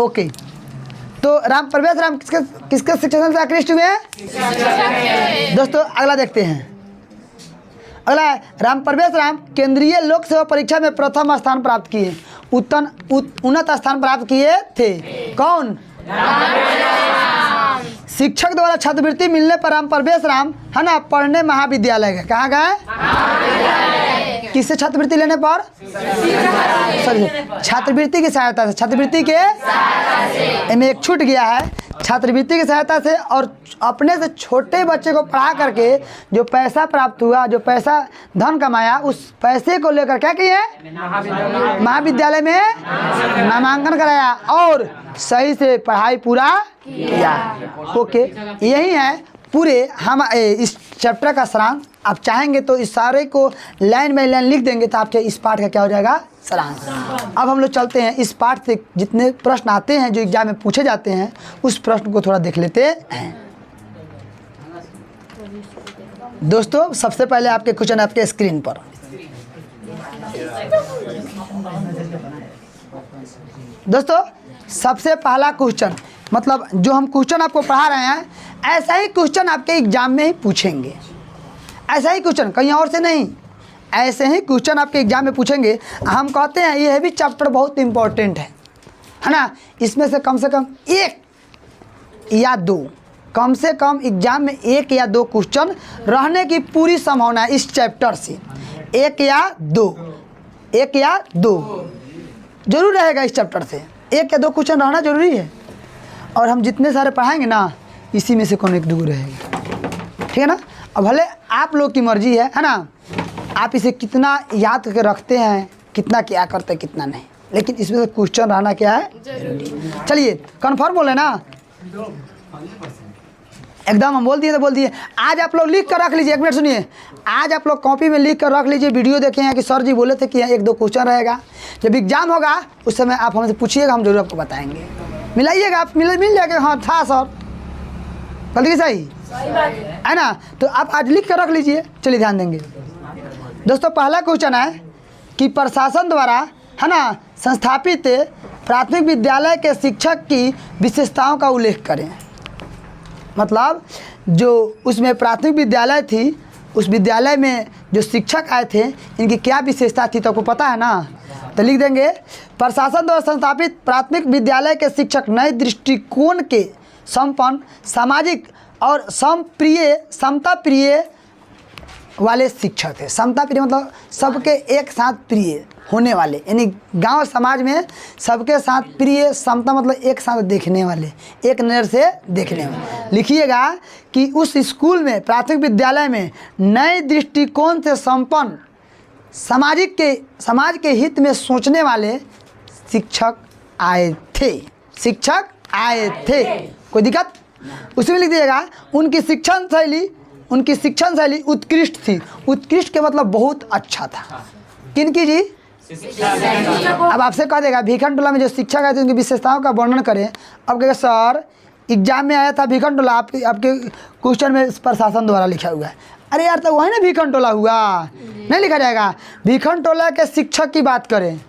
[SPEAKER 1] ओके, तो राम प्रवेश राम किसके शिक्षण से आकृष्ट हुए हैं? दोस्तों अगला देखते हैं। अगला है राम प्रवेश राम केंद्रीय लोक सेवा परीक्षा में प्रथम स्थान प्राप्त किए, उन्नत स्थान प्राप्त किए थे। कौन? शिक्षक द्वारा छात्रवृत्ति मिलने पर राम प्रवेश राम है ना पढ़ने महाविद्यालय गए। कहाँ गए? किससे छात्रवृत्ति लेने पर? छात्रवृत्ति की सहायता से, छात्रवृत्ति के में एक छूट गया है, छात्रवृत्ति की सहायता से और अपने से छोटे बच्चे को पढ़ा करके जो पैसा प्राप्त हुआ, जो पैसा धन कमाया, उस पैसे को लेकर क्या किए? महाविद्यालय में नामांकन कराया और सही से पढ़ाई पूरा किया। ओके, यही है पूरे हम इस चैप्टर का सारांश। आप चाहेंगे तो इस सारे को लाइन बाई लाइन लिख देंगे तो आपके इस पाठ का क्या हो जाएगा? सारांश। अब हम लोग चलते हैं इस पाठ से जितने प्रश्न आते हैं जो एग्जाम में पूछे जाते हैं उस प्रश्न को थोड़ा देख लेते हैं। दोस्तों सबसे पहले आपके क्वेश्चन आपके स्क्रीन पर। दोस्तों सबसे पहला क्वेश्चन, मतलब जो हम क्वेश्चन आपको पढ़ा रहे हैं ऐसा ही क्वेश्चन आपके एग्जाम में ही पूछेंगे, ऐसा ही क्वेश्चन, कहीं और से नहीं, ऐसे ही क्वेश्चन आपके एग्जाम में पूछेंगे। हम कहते हैं ये भी चैप्टर बहुत इंपॉर्टेंट है ना। इसमें से कम एक या दो, कम से कम एग्जाम में एक या दो क्वेश्चन रहने की पूरी संभावना है इस चैप्टर से। एक या दो जरूर रहेगा इस चैप्टर से, एक या दो क्वेश्चन रहना जरूरी है। और हम जितने सारे पढ़ाएंगे ना इसी में से कौन एक दो रहेगा, ठीक है ना। अब भले आप लोग की मर्जी है ना, आप इसे कितना याद करके रखते हैं, कितना क्या करते हैं, कितना नहीं, लेकिन इसमें से क्वेश्चन रहना क्या है? चलिए कंफर्म बोले ना, एकदम हम बोल दिए तो बोल दिए। आज आप लोग लिख कर रख लीजिए, एक मिनट सुनिए, आज आप लोग कॉपी में लिख कर रख लीजिए। वीडियो देखे हैं कि सर जी बोले थे कि एक दो क्वेश्चन रहेगा, जब एग्जाम होगा उस समय आप हमसे पूछिएगा, हम जरूर आपको बताएंगे। मिलाइएगा आप, मिल जाएगा, हाँ था सर, गलती सही है ना। तो आप आज लिख कर रख लीजिए। चलिए ध्यान देंगे दोस्तों। पहला क्वेश्चन है कि प्रशासन द्वारा है ना संस्थापित प्राथमिक विद्यालय के शिक्षक की विशेषताओं का उल्लेख करें। मतलब जो उसमें प्राथमिक विद्यालय थी, उस विद्यालय में जो शिक्षक आए थे इनकी क्या विशेषता थी, तो आपको पता है ना, तो लिख देंगे प्रशासन द्वारा संस्थापित प्राथमिक विद्यालय के शिक्षक नए दृष्टिकोण के संपन्न, सामाजिक और समता प्रिय वाले शिक्षक थे। समता प्रिय मतलब सबके एक साथ प्रिय होने वाले, यानी गांव समाज में सबके साथ प्रिय, समता मतलब एक साथ देखने वाले, एक नज़र से देखने वाले। लिखिएगा कि उस स्कूल में प्राथमिक विद्यालय में नए दृष्टिकोण से संपन्न, समाज के हित में सोचने वाले शिक्षक आए थे। शिक्षक आए थे, कोई दिक्कत? उसमें लिख दीजिएगा उनकी शिक्षण शैली उत्कृष्ट थी। उत्कृष्ट के मतलब बहुत अच्छा था। किनकी जी? अब आपसे कह देगा भीखन टोला में जो शिक्षक आए थे उनकी विशेषताओं का वर्णन करें। अब कहेगा सर एग्जाम में आया था भीखन टोला, आपके क्वेश्चन में प्रशासन द्वारा लिखा हुआ है। अरे यार तो वही ना भीखन टोला हुआ, नहीं लिखा जाएगा। भीखन टोला के शिक्षक की बात करें,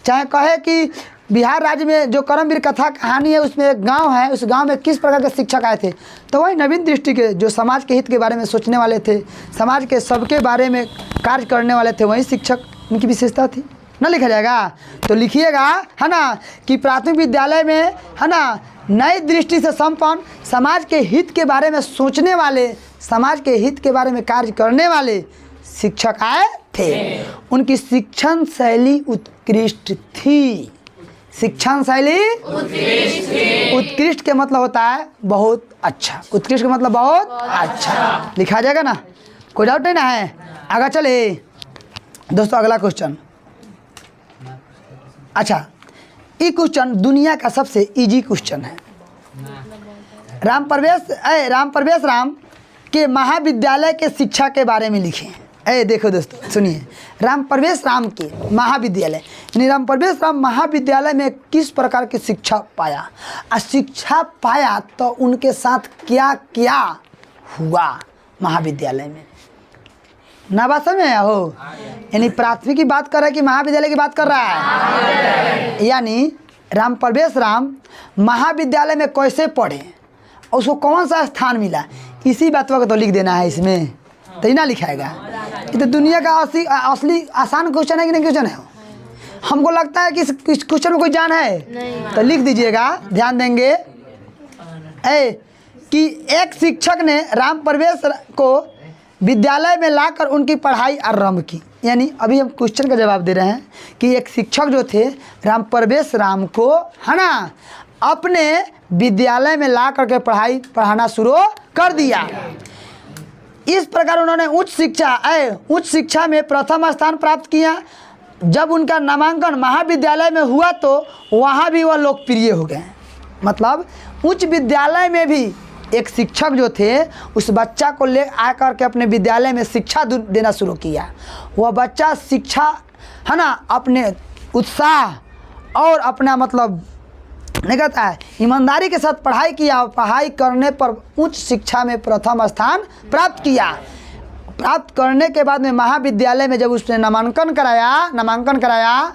[SPEAKER 1] चाहे कहे कि बिहार राज्य में जो करमवीर कथा कहानी है उसमें एक गांव है, उस गांव में किस प्रकार के शिक्षक आए थे, तो वही नवीन दृष्टि के जो समाज के हित के बारे में सोचने वाले थे, समाज के सबके बारे में कार्य करने वाले थे, वही शिक्षक उनकी विशेषता थी ना लिखा जाएगा? तो लिखिएगा है ना कि प्राथमिक विद्यालय में है ना नई दृष्टि से संपन्न, समाज के हित के बारे में सोचने वाले, समाज के हित के बारे में कार्य करने वाले शिक्षक आए थे। उनकी शिक्षण शैली उत्कृष्ट थी। शिक्षण शैली उत्कृष्ट के मतलब होता है बहुत अच्छा। उत्कृष्ट का मतलब बहुत अच्छा। लिखा जाएगा ना? कोई डाउट नहीं ना है? आगे चले दोस्तों, अगला क्वेश्चन। अच्छा, ये क्वेश्चन दुनिया का सबसे इजी क्वेश्चन है। राम प्रवेश राम के महाविद्यालय के शिक्षा के बारे में लिखे। देखो दोस्तों सुनिए, राम प्रवेश राम के महाविद्यालय यानी राम प्रवेश राम महाविद्यालय में किस प्रकार की शिक्षा पाया, और शिक्षा पाया तो उनके साथ क्या क्या हुआ महाविद्यालय में। ना बात समझ में आया हो? यानी प्राथमिक की बात कर रहा है कि महाविद्यालय की बात कर रहा है? यानी राम प्रवेश राम महाविद्यालय में कैसे पढ़े, उसको कौन सा स्थान मिला, इसी बात को तो लिख देना है इसमें, तो ही ना लिखाएगा। ये तो दुनिया का असली आसान क्वेश्चन है कि नहीं क्वेश्चन है? हमको लगता है कि इस क्वेश्चन में कोई जान है तो लिख दीजिएगा, ध्यान देंगे। कि एक शिक्षक ने राम प्रवेश को विद्यालय में लाकर उनकी पढ़ाई आरंभ की। यानी अभी हम क्वेश्चन का जवाब दे रहे हैं कि एक शिक्षक जो थे राम प्रवेश राम को है ना अपने विद्यालय में ला करके पढ़ाना शुरू कर दिया। इस प्रकार उन्होंने उच्च शिक्षा में प्रथम स्थान प्राप्त किया। जब उनका नामांकन महाविद्यालय में हुआ तो वहाँ भी वह लोकप्रिय हो गए। मतलब उच्च विद्यालय में भी एक शिक्षक जो थे उस बच्चा को ले आकर के अपने विद्यालय में शिक्षा देना शुरू किया। वह बच्चा शिक्षा है ना अपने उत्साह और अपना मतलब नहीं कहता है ईमानदारी के साथ पढ़ाई किया और पढ़ाई करने पर उच्च शिक्षा में प्रथम स्थान प्राप्त किया। प्राप्त करने के बाद में महाविद्यालय में जब उसने नामांकन कराया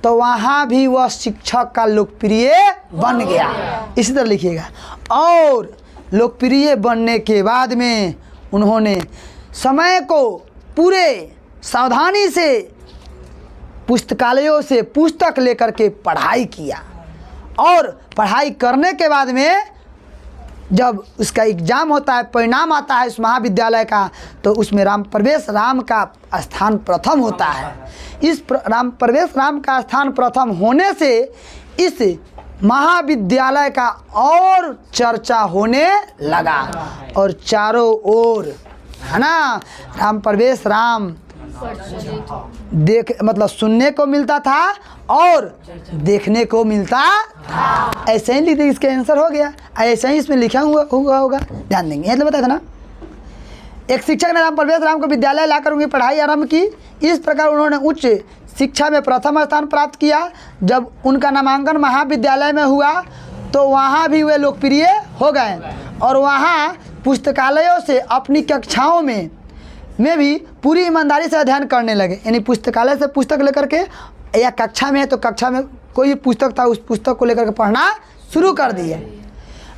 [SPEAKER 1] तो वहाँ भी वह शिक्षक का लोकप्रिय बन गया। इसी तरह लिखिएगा। और लोकप्रिय बनने के बाद में उन्होंने समय को पूरे सावधानी से पुस्तकालयों से पुस्तक लेकर के पढ़ाई किया। और पढ़ाई करने के बाद में जब उसका एग्ज़ाम होता है, परिणाम आता है उस महाविद्यालय का, तो उसमें राम प्रवेश राम का स्थान प्रथम होता है। इस राम प्रवेश राम का स्थान प्रथम होने से इस महाविद्यालय का और चर्चा होने लगा और चारों ओर है ना राम प्रवेश राम मतलब सुनने को मिलता था और देखने को मिलता था। ऐसे ही लिख दे, इसका आंसर हो गया। ऐसे ही इसमें लिखा हुआ होगा, ध्यान देंगे। ये तो बताया था ना, एक शिक्षक ने राम प्रवेश राम को विद्यालय लाकर उनकी पढ़ाई आरंभ की। इस प्रकार उन्होंने उच्च शिक्षा में प्रथम स्थान प्राप्त किया। जब उनका नामांकन महाविद्यालय में हुआ तो वहाँ भी वे लोकप्रिय हो गए और वहाँ पुस्तकालयों से अपनी कक्षाओं में भी पूरी ईमानदारी से अध्ययन करने लगे। यानी पुस्तकालय से पुस्तक लेकर के, या कक्षा में है तो कक्षा में कोई भी पुस्तक था उस पुस्तक को लेकर के पढ़ना शुरू कर दिए।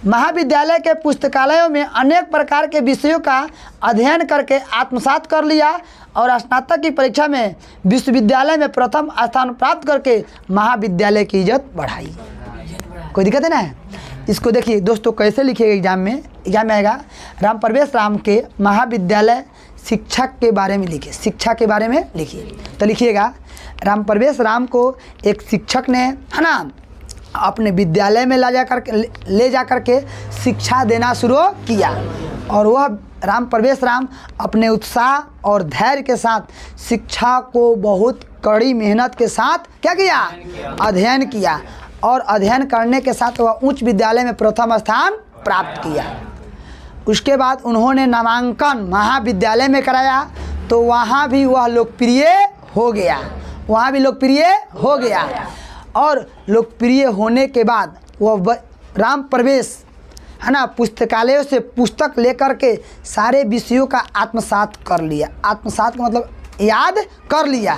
[SPEAKER 1] महाविद्यालय के पुस्तकालयों में अनेक प्रकार के विषयों का अध्ययन करके आत्मसात कर लिया और स्नातक की परीक्षा में विश्वविद्यालय में प्रथम स्थान प्राप्त करके महाविद्यालय की इज्जत बढ़ाई। कोई दिक्कत है ना? इसको देखिए दोस्तों कैसे लिखिएगा एग्जाम में आएगा। राम प्रवेश राम के महाविद्यालय शिक्षक के बारे में लिखिए, शिक्षा के बारे में लिखिए। तो लिखिएगा राम प्रवेश राम को एक शिक्षक ने है ना अपने विद्यालय में ले जा करके शिक्षा देना शुरू किया और वह राम प्रवेश राम अपने उत्साह और धैर्य के साथ शिक्षा को बहुत कड़ी मेहनत के साथ क्या किया? अध्ययन किया और अध्ययन करने के साथ वह उच्च विद्यालय में प्रथम स्थान प्राप्त किया। उसके बाद उन्होंने नामांकन महाविद्यालय में कराया तो वहाँ भी वह लोकप्रिय हो गया। और लोकप्रिय होने के बाद वह राम प्रवेश है ना पुस्तकालयों से पुस्तक लेकर के सारे विषयों का आत्मसात कर लिया। आत्मसात का मतलब याद कर लिया।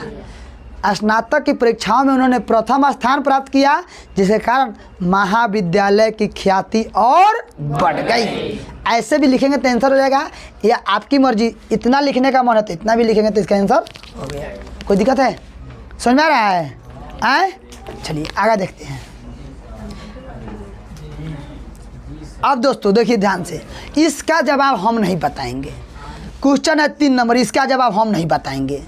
[SPEAKER 1] स्नातक की परीक्षाओं में उन्होंने प्रथम स्थान प्राप्त किया, जिसके कारण महाविद्यालय की ख्याति और बढ़ गई। ऐसे भी लिखेंगे तो आंसर हो जाएगा, या आपकी मर्जी, इतना लिखने का मन है तो इतना भी लिखेंगे तो इसका आंसर हो गया। कोई दिक्कत है? समझ में आ रहा है? आए चलिए आगे देखते हैं। अब दोस्तों देखिए ध्यान से, इसका जवाब हम नहीं बताएंगे। क्वेश्चन है 3 नंबर, इसका जवाब हम नहीं बताएंगे।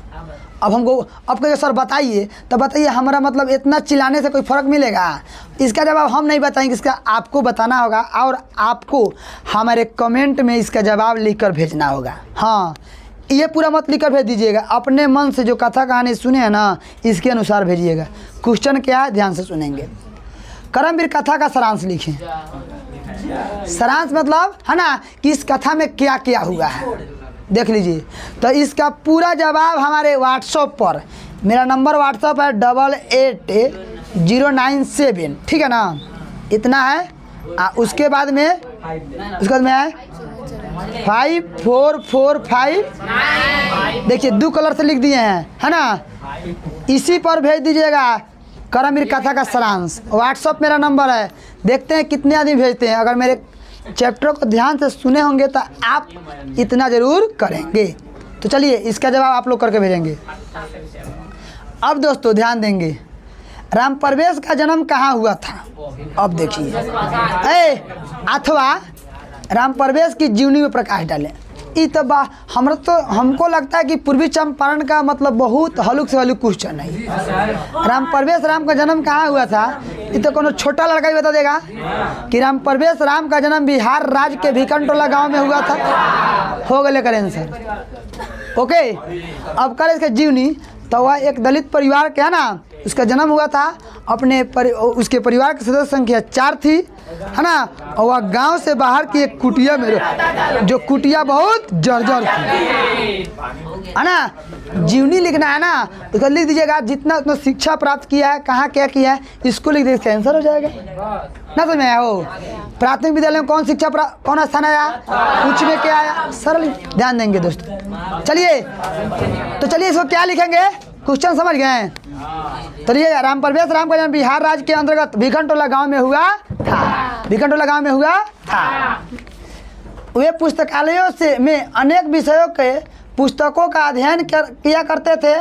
[SPEAKER 1] अब हमको अब कहिए सर बताइए, तो बताइए हमारा मतलब इतना चिल्लाने से कोई फ़र्क मिलेगा? इसका जवाब हम नहीं बताएंगे, इसका आपको बताना होगा और आपको हमारे कमेंट में इसका जवाब लिख कर भेजना होगा। हाँ, ये पूरा मत लिख कर भेज दीजिएगा, अपने मन से जो कथा कहानी सुने हैं ना इसके अनुसार भेजिएगा। क्वेश्चन क्या है ध्यान से सुनेंगे। करमवीर कथा का सारांश लिखें। सारांश मतलब है ना कि इस कथा में क्या क्या हुआ है, देख लीजिए। तो इसका पूरा जवाब हमारे व्हाट्सएप पर, मेरा नंबर व्हाट्सएप है 888097, ठीक है ना, इतना है। उसके बाद में है 5445, देखिए 2 कलर से लिख दिए हैं, है ना। इसी पर भेज दीजिएगा करमवीर कथा का सारांश। व्हाट्सएप मेरा नंबर है, देखते हैं कितने आदमी भेजते हैं। अगर मेरे चैप्टर को ध्यान से सुने होंगे तो आप इतना ज़रूर करेंगे। तो चलिए इसका जवाब आप लोग करके भेजेंगे। अब दोस्तों ध्यान देंगे, राम प्रवेश का जन्म कहाँ हुआ था? अब देखिए, अथवा राम प्रवेश की जीवनी में प्रकाश डालें। तो हमको लगता है कि पूर्वी चंपारण का मतलब बहुत हल्क से हल्क क्वेश्चन है। राम प्रवेश राम का जन्म कहाँ हुआ था? ये तो कोनो छोटा लड़का ही बता देगा कि राम प्रवेश राम का जन्म बिहार राज्य के भिकनटोला गांव में हुआ था। हो गए लेकर आंसर। ओके, अब करें इसका जीवनी। तो वह एक दलित परिवार के है ना, उसका जन्म हुआ था। उसके परिवार की सदस्य संख्या 4 थी, है ना। और वह गांव से बाहर की एक कुटिया में, जो कुटिया बहुत जर्जर थी, है ना। जीवनी लिखना है ना, तो लिख दीजिएगा जितना उतना शिक्षा प्राप्त किया है, कहाँ क्या किया है, इसको लिख दीजिए, आंसर हो जाएगा ना। समझ में आया हो? प्राथमिक विद्यालय में कौन शिक्षा कौन स्थान आया, उच्च में क्या आया, सरल ध्यान देंगे दोस्तों। चलिए तो चलिए इसको क्या लिखेंगे, क्वेश्चन समझ गए? चलिए, राम प्रवेश राम का जन्म बिहार राज्य के अंतर्गत भिकनटोला गांव में हुआ था। भिकनटोला गांव में हुआ था। वे पुस्तकालयों से में अनेक विषयों के पुस्तकों का अध्ययन किया करते थे।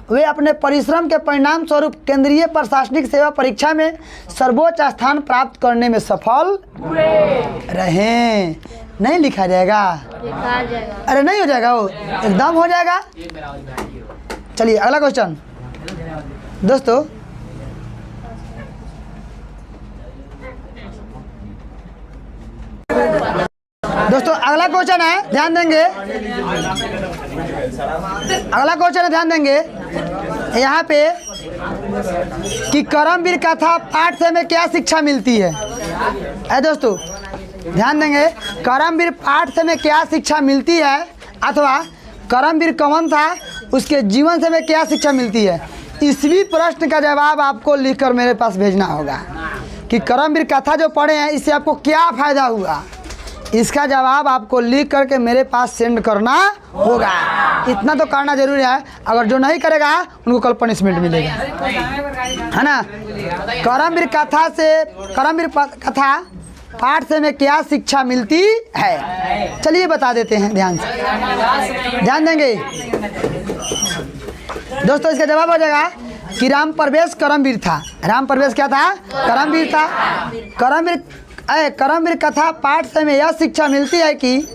[SPEAKER 1] वे अपने परिश्रम के परिणाम स्वरूप केंद्रीय प्रशासनिक सेवा परीक्षा में सर्वोच्च स्थान प्राप्त करने में सफल रहे। नहीं लिखा जाएगा? अरे नहीं हो जाएगा, वो एकदम हो जाएगा। चलिए अगला क्वेश्चन दोस्तों। अगला क्वेश्चन है, ध्यान देंगे। अगला क्वेश्चन है, ध्यान देंगे यहाँ पे कि करमवीर कथा पाठ से हमें क्या शिक्षा मिलती है। दोस्तों ध्यान देंगे, करमवीर पाठ से हमें क्या शिक्षा मिलती है, अथवा करमवीर कौन था, उसके जीवन से हमें क्या शिक्षा मिलती है। इसवी प्रश्न का जवाब आपको लिखकर मेरे पास भेजना होगा कि करमवीर कथा जो पढ़े हैं इससे आपको क्या फ़ायदा हुआ। इसका जवाब आपको लिख करके मेरे पास सेंड करना होगा। इतना तो करना जरूरी है, अगर जो नहीं करेगा उनको कल पनिशमेंट मिलेगा, है ना। करमवीर कथा पाठ से हमें क्या शिक्षा मिलती है, चलिए बता देते हैं। ध्यान से ध्यान देंगे दोस्तों। इसका जवाब हो जाएगा कि राम प्रवेश करमवीर था। राम प्रवेश क्या था? करमवीर था। करमवीर कथा पाठ से हमें यह शिक्षा मिलती है कि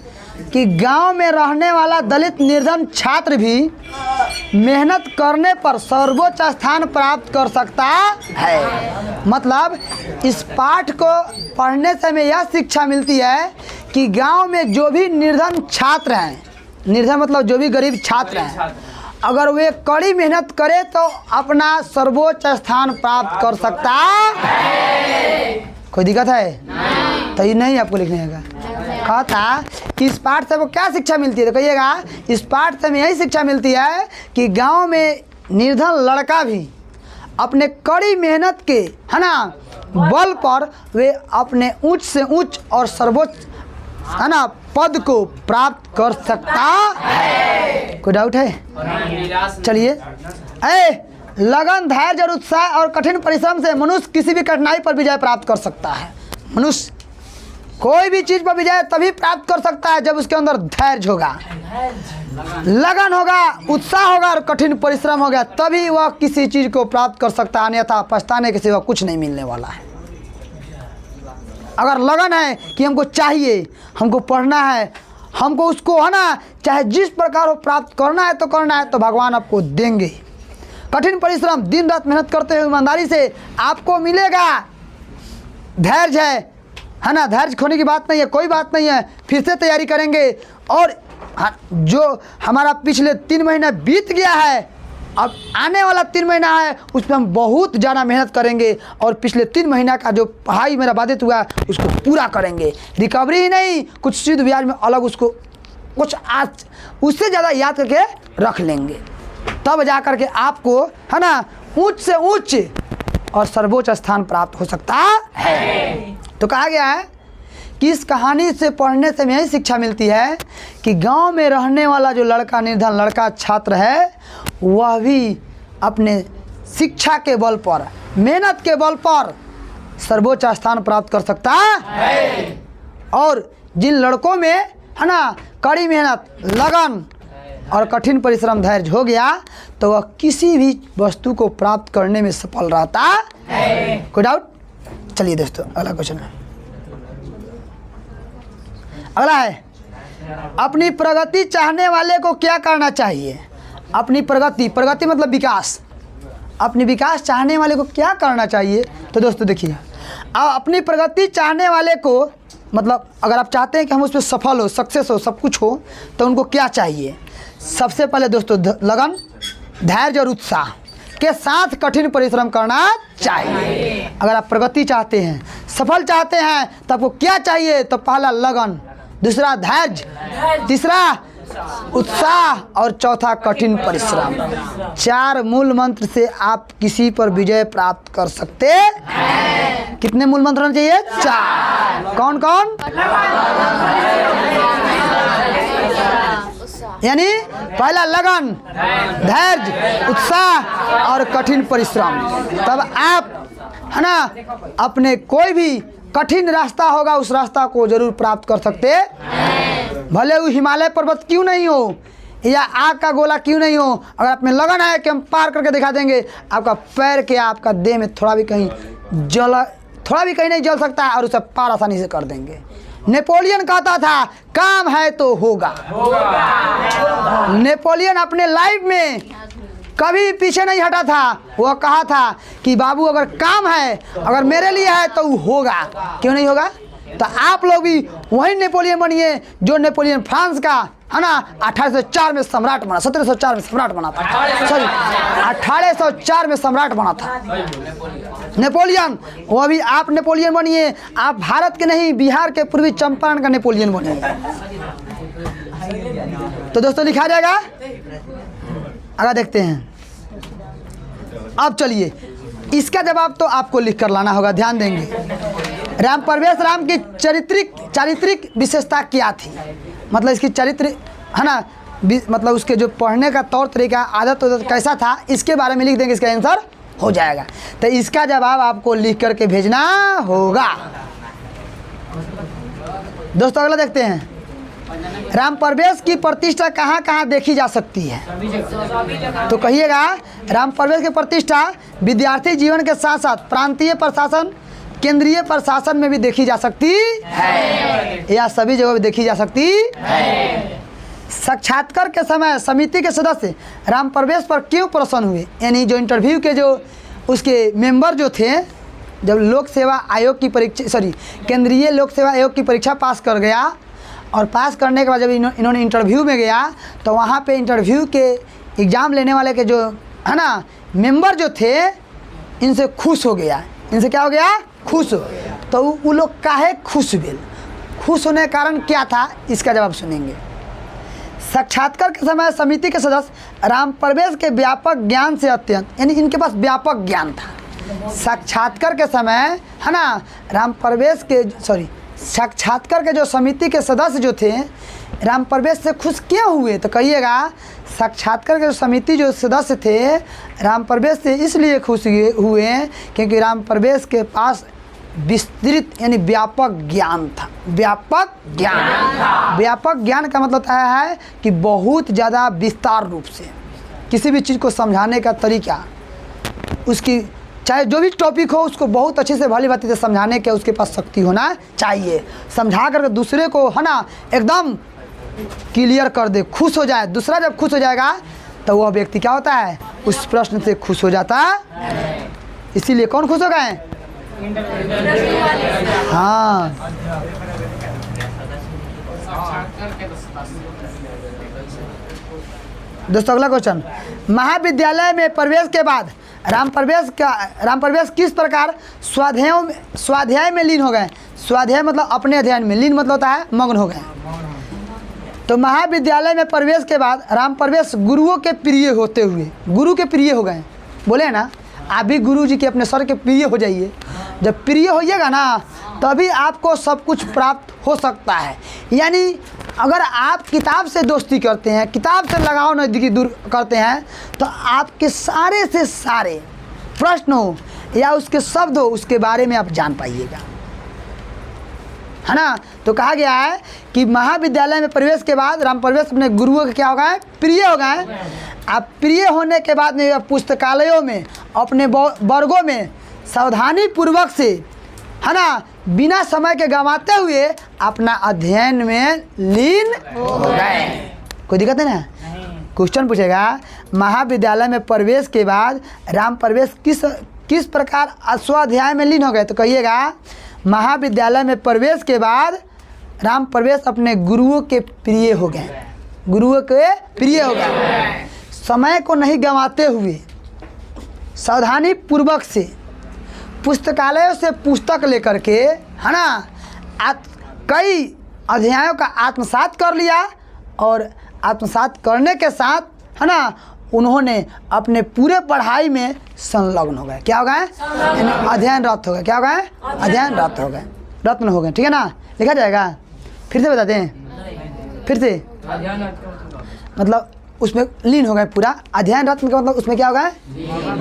[SPEAKER 1] गांव में रहने वाला दलित निर्धन छात्र भी मेहनत करने पर सर्वोच्च स्थान प्राप्त कर सकता है। मतलब इस पाठ को पढ़ने से हमें यह शिक्षा मिलती है कि गांव में जो भी निर्धन छात्र हैं, निर्धन मतलब जो भी गरीब छात्र हैं, अगर वे कड़ी मेहनत करे तो अपना सर्वोच्च स्थान प्राप्त कर सकता है। कोई दिक्कत है? तो ये नहीं आपको लिखने का कहा था कि इस पाठ से वो क्या शिक्षा मिलती है, तो कहिएगा इस पाठ से हमें यही शिक्षा मिलती है कि गांव में निर्धन लड़का भी अपने कड़ी मेहनत के, है ना, बल पर वे अपने ऊंच से ऊंच और सर्वोच्च, है ना, पद को प्राप्त कर सकता है। कोई डाउट है? चलिए, लगन, धैर्य और उत्साह और कठिन परिश्रम से मनुष्य किसी भी कठिनाई पर विजय प्राप्त कर सकता है। मनुष्य कोई भी चीज़ पर विजय तभी प्राप्त कर सकता है जब उसके अंदर धैर्य होगा, लगन होगा, उत्साह होगा और कठिन परिश्रम होगा, तभी वह किसी चीज़ को प्राप्त कर सकता है, अन्यथा पछताने के सिवा कुछ नहीं मिलने वाला है। अगर लगन है कि हमको चाहिए, हमको पढ़ना है, हमको उसको है ना चाहे जिस प्रकार वो प्राप्त करना है तो भगवान आपको देंगे। कठिन परिश्रम, दिन रात मेहनत करते हुए ईमानदारी से आपको मिलेगा। धैर्य है ना, धैर्य खोने की बात नहीं है, कोई बात नहीं है, फिर से तैयारी करेंगे। और जो हमारा पिछले 3 महीना बीत गया है, अब आने वाला 3 महीना है, उसमें हम बहुत ज़्यादा मेहनत करेंगे और पिछले 3 महीना का जो पढ़ाई मेरा बाधित हुआ है उसको पूरा करेंगे। रिकवरी ही नहीं, कुछ शुद्ध ब्याज में अलग उसको कुछ आज उससे ज़्यादा याद करके रख लेंगे, तब जा कर के आपको है ना ऊंच से ऊंच और सर्वोच्च स्थान प्राप्त हो सकता है। तो कहा गया है कि इस कहानी से पढ़ने से यही शिक्षा मिलती है कि गांव में रहने वाला जो लड़का, निर्धन लड़का छात्र है, वह भी अपने शिक्षा के बल पर, मेहनत के बल पर सर्वोच्च स्थान प्राप्त कर सकता है। और जिन लड़कों में है ना कड़ी मेहनत, लगन और कठिन परिश्रम, धैर्य हो गया, तो वह किसी भी वस्तु को प्राप्त करने में सफल रहता है। कोई डाउट? चलिए दोस्तों, अगला क्वेश्चन है। अगला है, अपनी प्रगति चाहने वाले को क्या करना चाहिए? अपनी प्रगति मतलब विकास। अपनी विकास चाहने वाले को क्या करना चाहिए? तो दोस्तों देखिए, अपनी प्रगति चाहने वाले को मतलब अगर आप चाहते हैं कि हम उस पर सफल हो, सक्सेस हो, सब कुछ हो, तो उनको क्या चाहिए? सबसे पहले दोस्तों लगन, धैर्य और उत्साह के साथ कठिन परिश्रम करना चाहिए। अगर आप प्रगति चाहते हैं, सफल चाहते हैं, तो आपको क्या चाहिए? तो पहला लगन, दूसरा धैर्य, तीसरा उत्साह और चौथा कठिन परिश्रम। 4 मूल मंत्र से आप किसी पर विजय प्राप्त कर सकते हैं। कितने मूल मंत्र होने चाहिए? 4। कौन कौन? यानी पहला लगन, धैर्य, उत्साह और कठिन परिश्रम। तब आप है ना अपने कोई भी कठिन रास्ता होगा, उस रास्ता को जरूर प्राप्त कर सकते, भले वो हिमालय पर्वत क्यों नहीं हो या आग का गोला क्यों नहीं हो। अगर आप में लगन है कि हम पार करके दिखा देंगे, आपका पैर के, आपका देह में थोड़ा भी कहीं नहीं जल सकता है और उसे पार आसानी से कर देंगे। नेपोलियन कहता था काम है तो होगा। नेपोलियन अपने लाइफ में कभी पीछे नहीं हटा था। वह कहा था कि बाबू अगर काम है, अगर मेरे लिए है तो होगा, क्यों नहीं होगा। तो आप लोग भी वही नेपोलियन बनिए जो नेपोलियन फ्रांस का है ना 1804 में सम्राट बना, 1704 में सम्राट बना था, सॉरी 1804 में सम्राट बना था नेपोलियन। वो भी आप नेपोलियन बनिए। आप भारत के नहीं, बिहार के पूर्वी चंपारण का नेपोलियन बनिए। तो दोस्तों लिखा जाएगा, आगे देखते हैं। अब चलिए इसका जवाब तो आपको लिख कर लाना होगा, ध्यान देंगे। राम परवेश राम की चारित्रिक विशेषता क्या थी? मतलब इसकी चरित्र है ना, मतलब उसके जो पढ़ने का तौर तरीका, आदत कैसा था, इसके बारे में लिख देंगे, इसका आंसर हो जाएगा। तो इसका जवाब आपको लिख करके भेजना होगा। दोस्तों अगला देखते हैं, राम परवेश की प्रतिष्ठा कहाँ कहाँ देखी जा सकती है? तो कहिएगा, राम परवेश की प्रतिष्ठा विद्यार्थी जीवन के साथ साथ प्रांतीय प्रशासन, केंद्रीय प्रशासन में भी देखी जा सकती है, या सभी जगह भी देखी जा सकती है। साक्षात्कार के समय समिति के सदस्य राम परवेश पर क्यों प्रसन्न हुए? यानी जो इंटरव्यू के जो उसके मेंबर जो थे, जब लोक सेवा आयोग की परीक्षा, केंद्रीय लोक सेवा आयोग की परीक्षा पास कर गया, और पास करने के बाद जब इन्होंने इंटरव्यू में गया, तो वहाँ पे इंटरव्यू के एग्ज़ाम लेने वाले के जो है ना मेंबर जो थे, इनसे खुश हो गया। इनसे क्या हो गया? खुश हो। तो वो लोग काहे खुश हुए? खुश होने का कारण क्या था? इसका जवाब सुनेंगे। साक्षात्कार के समय समिति के सदस्य राम परवेश के व्यापक ज्ञान से अत्यंत, यानी इनके पास व्यापक ज्ञान था। साक्षात्कार के समय है ना राम परवेश के साक्षात्कार के जो समिति के सदस्य जो थे, राम परवेश से खुश क्यों हुए? तो कहिएगा, साक्षात्कार के समिति जो सदस्य थे राम परवेश से इसलिए खुश हुए क्योंकि राम परवेश के पास विस्तृत यानी व्यापक ज्ञान था। व्यापक ज्ञान। व्यापक ज्ञान का मतलब होता है कि बहुत ज़्यादा विस्तार रूप से किसी भी चीज़ को समझाने का तरीका, उसकी चाहे जो भी टॉपिक हो उसको बहुत अच्छे से भली भांति से समझाने के उसके पास शक्ति होना चाहिए। समझा कर दूसरे को है ना एकदम क्लियर कर दे, खुश हो जाए। दूसरा जब खुश हो जाएगा तो वह व्यक्ति क्या होता है, उस प्रश्न से खुश हो जाता है। इसीलिए कौन खुश हो गए? हाँ, दोस्तों अगला क्वेश्चन, महाविद्यालय में प्रवेश के बाद राम प्रवेश किस प्रकार स्वाध्याय में लीन हो गए? स्वाध्याय मतलब अपने अध्ययन में, लीन मतलब होता है मग्न हो गए। तो महाविद्यालय में प्रवेश के बाद राम प्रवेश गुरुओं के प्रिय होते हुए, गुरु के प्रिय हो गए। बोले ना, आप भी गुरु जी के अपने सर के प्रिय हो जाइए। जब प्रिय होइएगा ना तभी आपको सब कुछ प्राप्त हो सकता है। यानी अगर आप किताब से दोस्ती करते हैं, किताब से लगाव नज़दीकी दूर करते हैं, तो आपके सारे से सारे प्रश्न हो या उसके शब्द हो उसके बारे में आप जान पाइएगा, है ना। तो कहा गया है कि महाविद्यालय में प्रवेश के बाद राम प्रवेश अपने गुरुओं के क्या हो गए? प्रिय हो गए। आप प्रिय होने के बाद में पुस्तकालयों में अपने वर्गों में सावधानी पूर्वक से, है ना, बिना समय के गंवाते हुए अपना अध्ययन में लीन हो गए। कोई दिक्कत है ना? क्वेश्चन पूछेगा, महाविद्यालय में प्रवेश के बाद राम प्रवेश किस प्रकार स्वाध्याय में लीन हो गए? तो कहिएगा, महाविद्यालय में प्रवेश के बाद राम प्रवेश अपने गुरुओं के प्रिय हो गए। गुरुओं के प्रिय हो गए। समय को नहीं गंवाते हुए सावधानी पूर्वक से पुस्तकालयों से पुस्तक लेकर के, है ना, कई अध्यायों का आत्मसात कर लिया और आत्मसात करने के साथ, है ना, उन्होंने अपने पूरे पढ़ाई में संलग्न हो गए। क्या हो गए? अध्ययन रत हो गए। क्या हो गए? अध्ययन रत हो गए, रत्न हो गए। ठीक है ना? लिखा जाएगा? फिर से बताते हैं, फिर से मतलब उसमें लीन हो गए पूरा। अध्ययन रत्न का मतलब उसमें क्या होगा?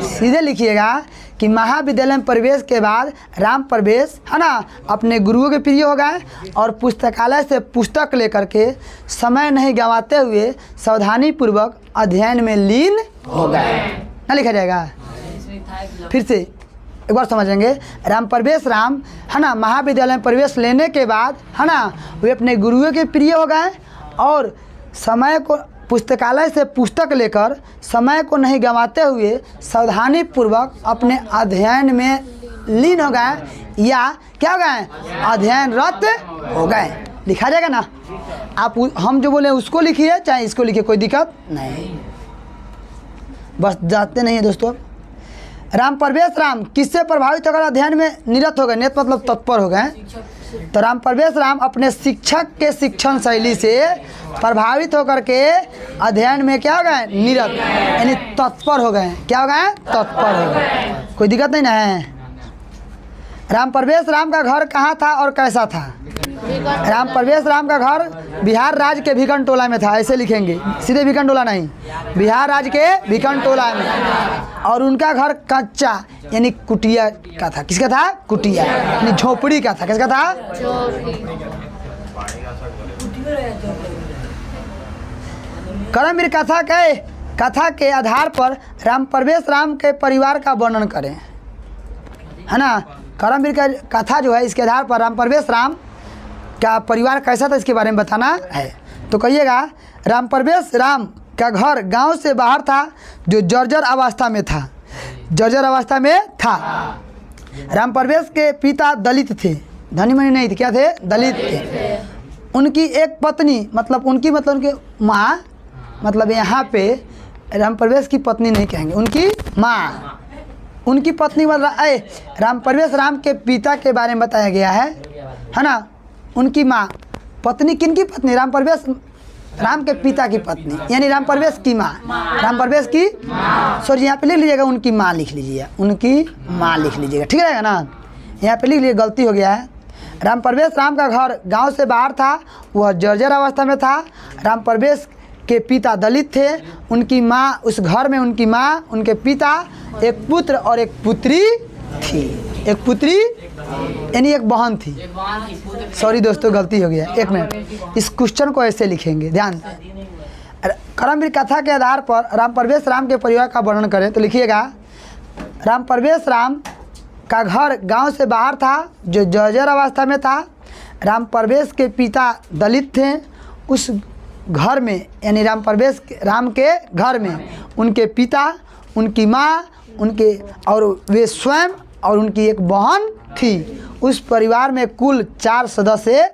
[SPEAKER 1] सीधे लिखिएगा कि महाविद्यालय में प्रवेश के बाद राम प्रवेश, है ना, अपने गुरुओं के प्रिय हो गए और पुस्तकालय से पुस्तक लेकर के समय नहीं गंवाते हुए सावधानी पूर्वक अध्ययन में लीन हो गए। ना लिखा जाएगा? फिर से एक बार समझेंगे। राम प्रवेश राम, है ना, महाविद्यालय में प्रवेश लेने के बाद, है ना, वे अपने गुरुओं के प्रिय हो गए और समय को पुस्तकालय से पुस्तक लेकर समय को नहीं गंवाते हुए सावधानी पूर्वक अपने अध्ययन में लीन हो गए या क्या हो गए? अध्ययन रत हो गए। लिखा जाएगा ना? आप हम जो बोले उसको लिखिए चाहे इसको लिखिए, कोई दिक्कत नहीं, बस जाते नहीं है दोस्तों। राम प्रवेश राम किससे प्रभावित होकर अध्ययन में निरत हो गए? निरत मतलब तत्पर हो गए। तो राम प्रवेश राम अपने शिक्षक के शिक्षण शैली से प्रभावित होकर के अध्ययन में क्या हो गए? निरत, यानी तत्पर हो गए। क्या हो गए? तत्पर हो गए। कोई दिक्कत नहीं ना है? राम प्रवेश राम का घर कहाँ था और कैसा था? राम प्रवेश राम का घर बिहार राज्य के भिकन टोला में था। ऐसे लिखेंगे, सीधे भिकन टोला नहीं, बिहार राज्य के भिकन टोला में। और उनका घर कच्चा यानी कुटिया का था। किसका था? कुटिया यानी झोपड़ी का था। किसका था? कर्मवीर कथा के आधार पर राम प्रवेश राम के परिवार का वर्णन करें, है ना। कर्मवीर का कथा जो है इसके आधार पर राम प्रवेश राम का परिवार कैसा था इसके बारे में बताना है। तो कहिएगा, राम प्रवेश राम का घर गांव से बाहर था जो जर्जर अवस्था में था। जर्जर अवस्था में था। राम प्रवेश के पिता दलित थे, धनी मनी नहीं थे। क्या थे? दलित थे। उनकी एक पत्नी मतलब उनकी माँ, मतलब यहाँ पे राम प्रवेश की पत्नी नहीं कहेंगे, उनकी माँ, उनकी पत्नी मतलब राम प्रवेश राम के पिता के बारे में बताया गया है ना। उनकी माँ, पत्नी किनकी पत्नी? राम प्रवेश राम के पिता की पत्नी, यानी राम प्रवेश की माँ। राम प्रवेश की सॉरी, यहाँ पे लिख लीजिएगा उनकी माँ लिख लीजिए, उनकी माँ लिख लीजिएगा, ठीक रहेगा ना। यहाँ पे लिख लीजिए, गलती हो गया है। राम प्रवेश राम का घर गांव से बाहर था, वह जर्जर अवस्था में था। राम प्रवेश के पिता दलित थे। उनकी माँ, उस घर में उनकी माँ, उनके पिता, एक पुत्र और एक पुत्री थी। एक पुत्री यानी एक बहन थी। सॉरी दोस्तों, गलती हो गया, एक मिनट। इस क्वेश्चन को ऐसे लिखेंगे, ध्यान से। कर्मवीर कथा के आधार पर राम प्रवेश राम के परिवार का वर्णन करें तो लिखिएगा, राम प्रवेश राम का घर गांव से बाहर था जो जर्जर अवस्था में था। राम प्रवेश के पिता दलित थे। उस घर में यानी राम के घर में उनके पिता, उनकी माँ, उनके और वे स्वयं और उनकी एक बहन थी। उस परिवार में कुल 4 सदस्य